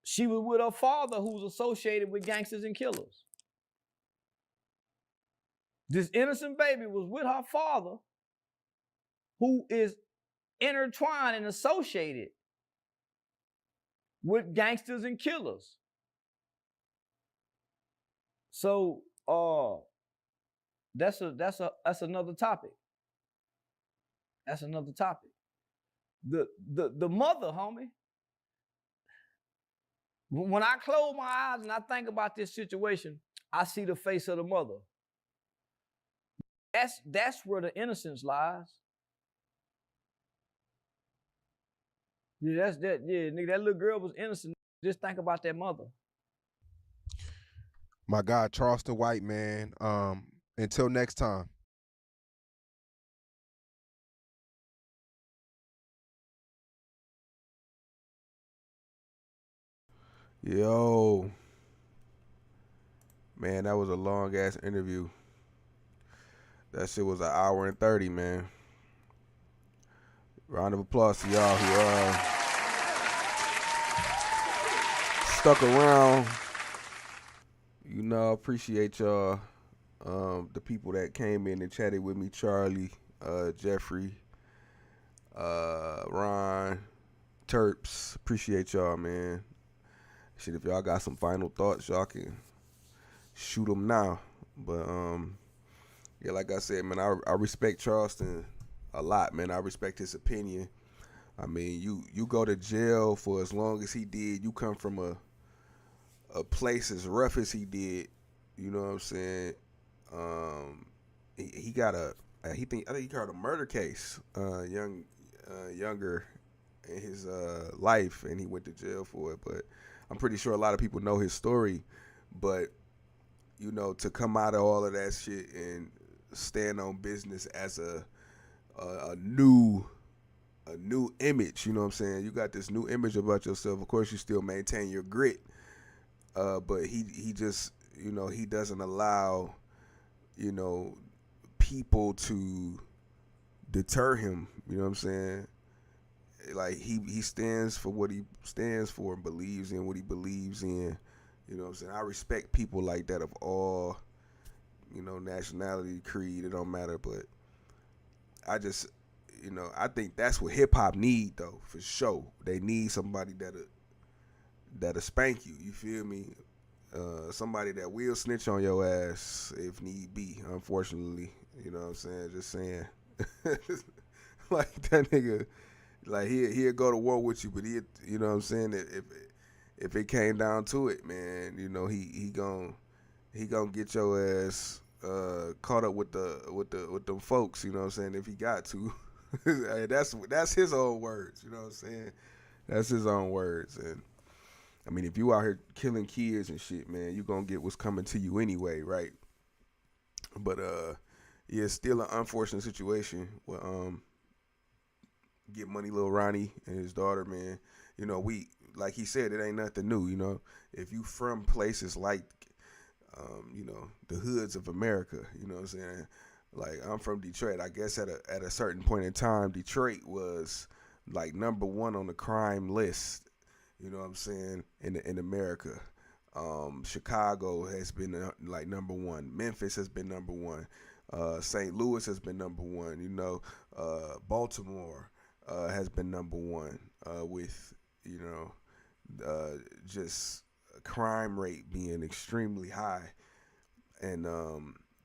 Speaker 3: she was with her father who's associated with gangsters and killers. This innocent baby was with her father who is intertwined and associated with gangsters and killers. So that's another topic. That's another topic. The mother, homie. When I close my eyes and I think about this situation, I see the face of the mother. That's where the innocence lies. Yeah, that's that. Yeah, nigga, that little girl was innocent. Just think about that mother.
Speaker 2: My God, Charleston White, man. Until next time.
Speaker 1: Yo. Man, that was a long ass interview. That shit was 1 hour and 30, man. Round of applause to y'all who stuck around. Appreciate y'all. The people that came in and chatted with me, Charlie, Jeffrey, Ron, Terps. Appreciate y'all, man. Shit, if y'all got some final thoughts, y'all can shoot them now. But yeah, like I said, man, I respect Charleston a lot, man. I respect his opinion. I mean, you go to jail for as long as he did. You come from a place as rough as he did. You know what I'm saying? I think he got a murder case. Younger in his life, and he went to jail for it. But I'm pretty sure a lot of people know his story. But you know, to come out of all of that shit and stand on business as a new image, you know what I'm saying? You got this new image about yourself. Of course, you still maintain your grit, but he just, you know, he doesn't allow, you know, people to deter him. You know what I'm saying? Like he stands for what he stands for and believes in what he believes in. You know what I'm saying? I respect people like that of all, you know, nationality, creed, it don't matter. But I just, you know, I think that's what hip hop need though, for sure. They need somebody that'll spank you. You feel me? Somebody that will snitch on your ass if need be. Unfortunately, you know what I'm saying? Just saying, like that nigga, like he'll go to war with you, but he, you know what I'm saying? If it came down to it, man, you know he gon' get your ass caught up with them folks. You know what I'm saying? If he got to, hey, that's his own words. You know what I'm saying? That's his own words. And I mean, if you out here killing kids and shit, man, you gonna get what's coming to you anyway, right? But yeah, still an unfortunate situation with Get Money Lil Ronnie and his daughter, man. You know, we, like he said, it ain't nothing new. You know, if you from places like you know, the hoods of America, you know what I'm saying? Like, I'm from Detroit. I guess at a certain point in time, Detroit was like #1 on the crime list. You know what I'm saying? In America, Chicago has been like #1. Memphis has been #1. St. Louis has been #1. You know, Baltimore has been #1 with, you know, just crime rate being extremely high, and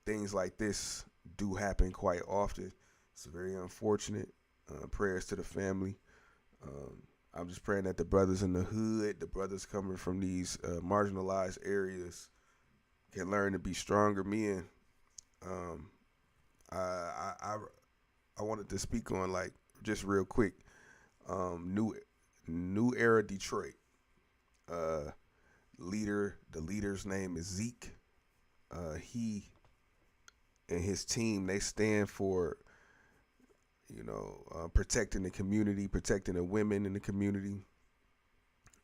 Speaker 1: things like this do happen quite often. It's very unfortunate. Prayers to the family. I'm just praying that the brothers in the hood, the brothers coming from these marginalized areas, can learn to be stronger men. I wanted to speak on, like, just real quick, new era Detroit. The leader's name is Zeke. He and his team, they stand for, you know, protecting the community, protecting the women in the community.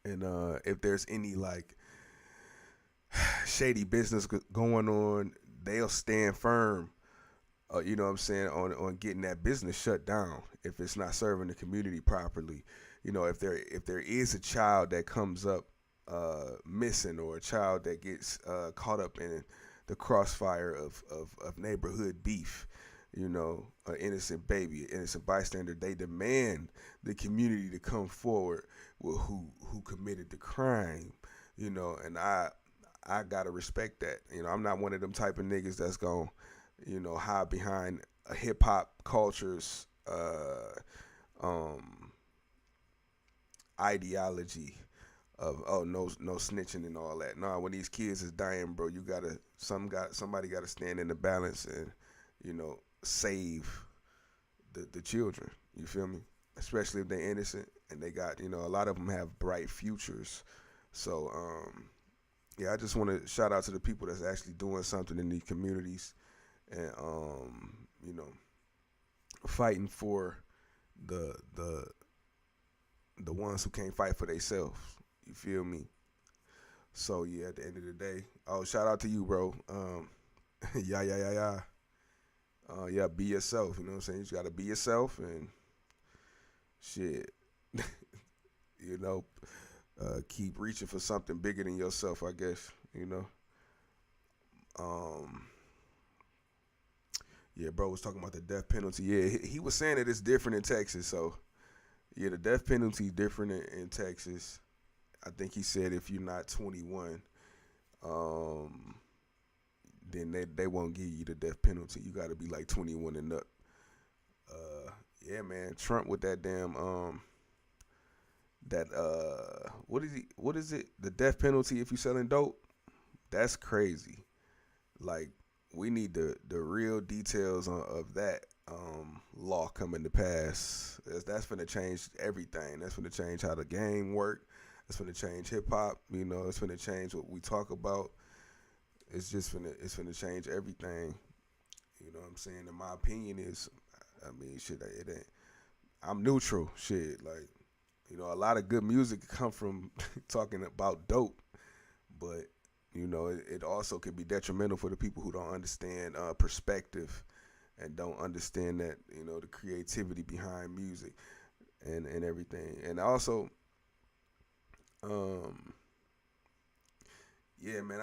Speaker 1: And if there's any like shady business going on, they'll stand firm. You know what I'm saying, on getting that business shut down if it's not serving the community properly. You know, if there is a child that comes up missing, or a child that gets caught up in the crossfire of neighborhood beef, you know, an innocent baby, an innocent bystander, they demand the community to come forward with who committed the crime, you know. And I gotta respect that. You know, I'm not one of them type of niggas that's gonna, you know, hide behind a hip hop culture's ideology of, oh, no snitching and all that. No, when these kids is dying, bro, you gotta somebody gotta stand in the balance and, you know, save the children. You feel me? Especially if they're innocent and they got, you know, a lot of them have bright futures. So yeah, I just want to shout out to the people that's actually doing something in these communities, and you know, fighting for the ones who can't fight for themselves. You feel me? So yeah, at the end of the day, oh, shout out to you, bro. Yeah. Yeah, be yourself. You know what I'm saying? You just gotta be yourself and shit. You know, keep reaching for something bigger than yourself, I guess. You know. Yeah, bro was talking about the death penalty. Yeah, he was saying that it's different in Texas. So yeah, the death penalty is different in Texas. I think he said if you're not 21, then they won't give you the death penalty. You got to be like 21 and up. Yeah, man, Trump with that damn what is it? The death penalty if you selling dope? That's crazy. Like, we need the real details of that. law come into pass. That's finna change everything. That's finna change how the game work. That's finna change hip hop. You know, it's finna change what we talk about. It's finna change everything. You know what I'm saying? And my opinion is, I mean, shit, it ain't. I'm neutral. Shit, like, you know, a lot of good music come from talking about dope, but you know, it also could be detrimental for the people who don't understand perspective and don't understand that, you know, the creativity behind music and everything. And also, yeah, man,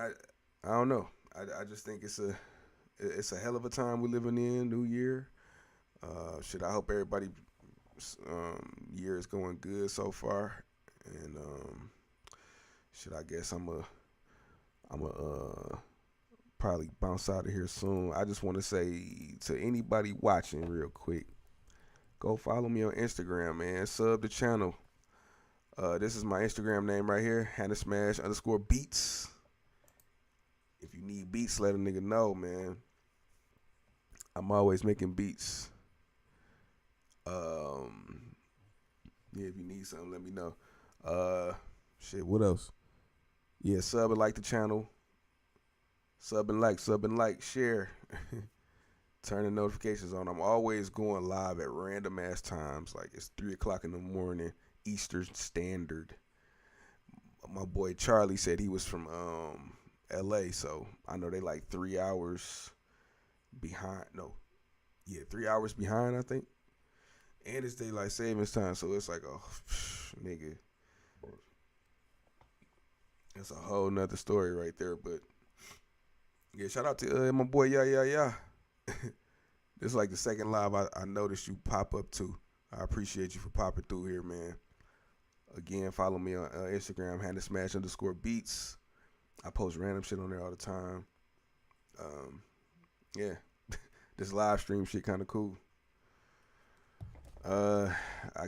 Speaker 1: I don't know. I just think it's a hell of a time we're living in. New year. Shit, I hope everybody year is going good so far. And shit, I guess I'm a probably bounce out of here soon. I just want to say to anybody watching real quick, go follow me on Instagram, man. Sub the channel. This is my Instagram name right here, Hannah_Beats. If you need beats, let a nigga know, man. I'm always making beats. Yeah, if you need something, let me know. Shit, what else? Yeah, sub and like the channel. Sub and like, share. Turn the notifications on. I'm always going live at random ass times. Like it's 3 o'clock in the morning, Eastern Standard. My boy Charlie said he was from LA, so I know they like 3 hours behind. No, yeah, 3 hours behind, I think. And it's daylight savings time, so it's like, oh, nigga. That's a whole nother story right there, but yeah, shout out to my boy, yeah. This is like the second live I noticed you pop up to. I appreciate you for popping through here, man. Again, follow me on Instagram, Hannah_Beats. I post random shit on there all the time. Yeah, this live stream shit kind of cool. I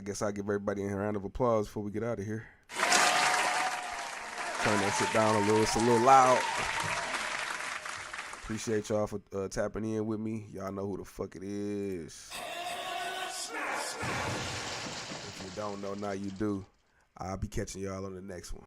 Speaker 1: guess I'll give everybody a round of applause before we get out of here. Turn that shit down a little. It's a little loud. Appreciate y'all for tapping in with me. Y'all know who the fuck it is. If you don't know, now you do. I'll be catching y'all on the next one.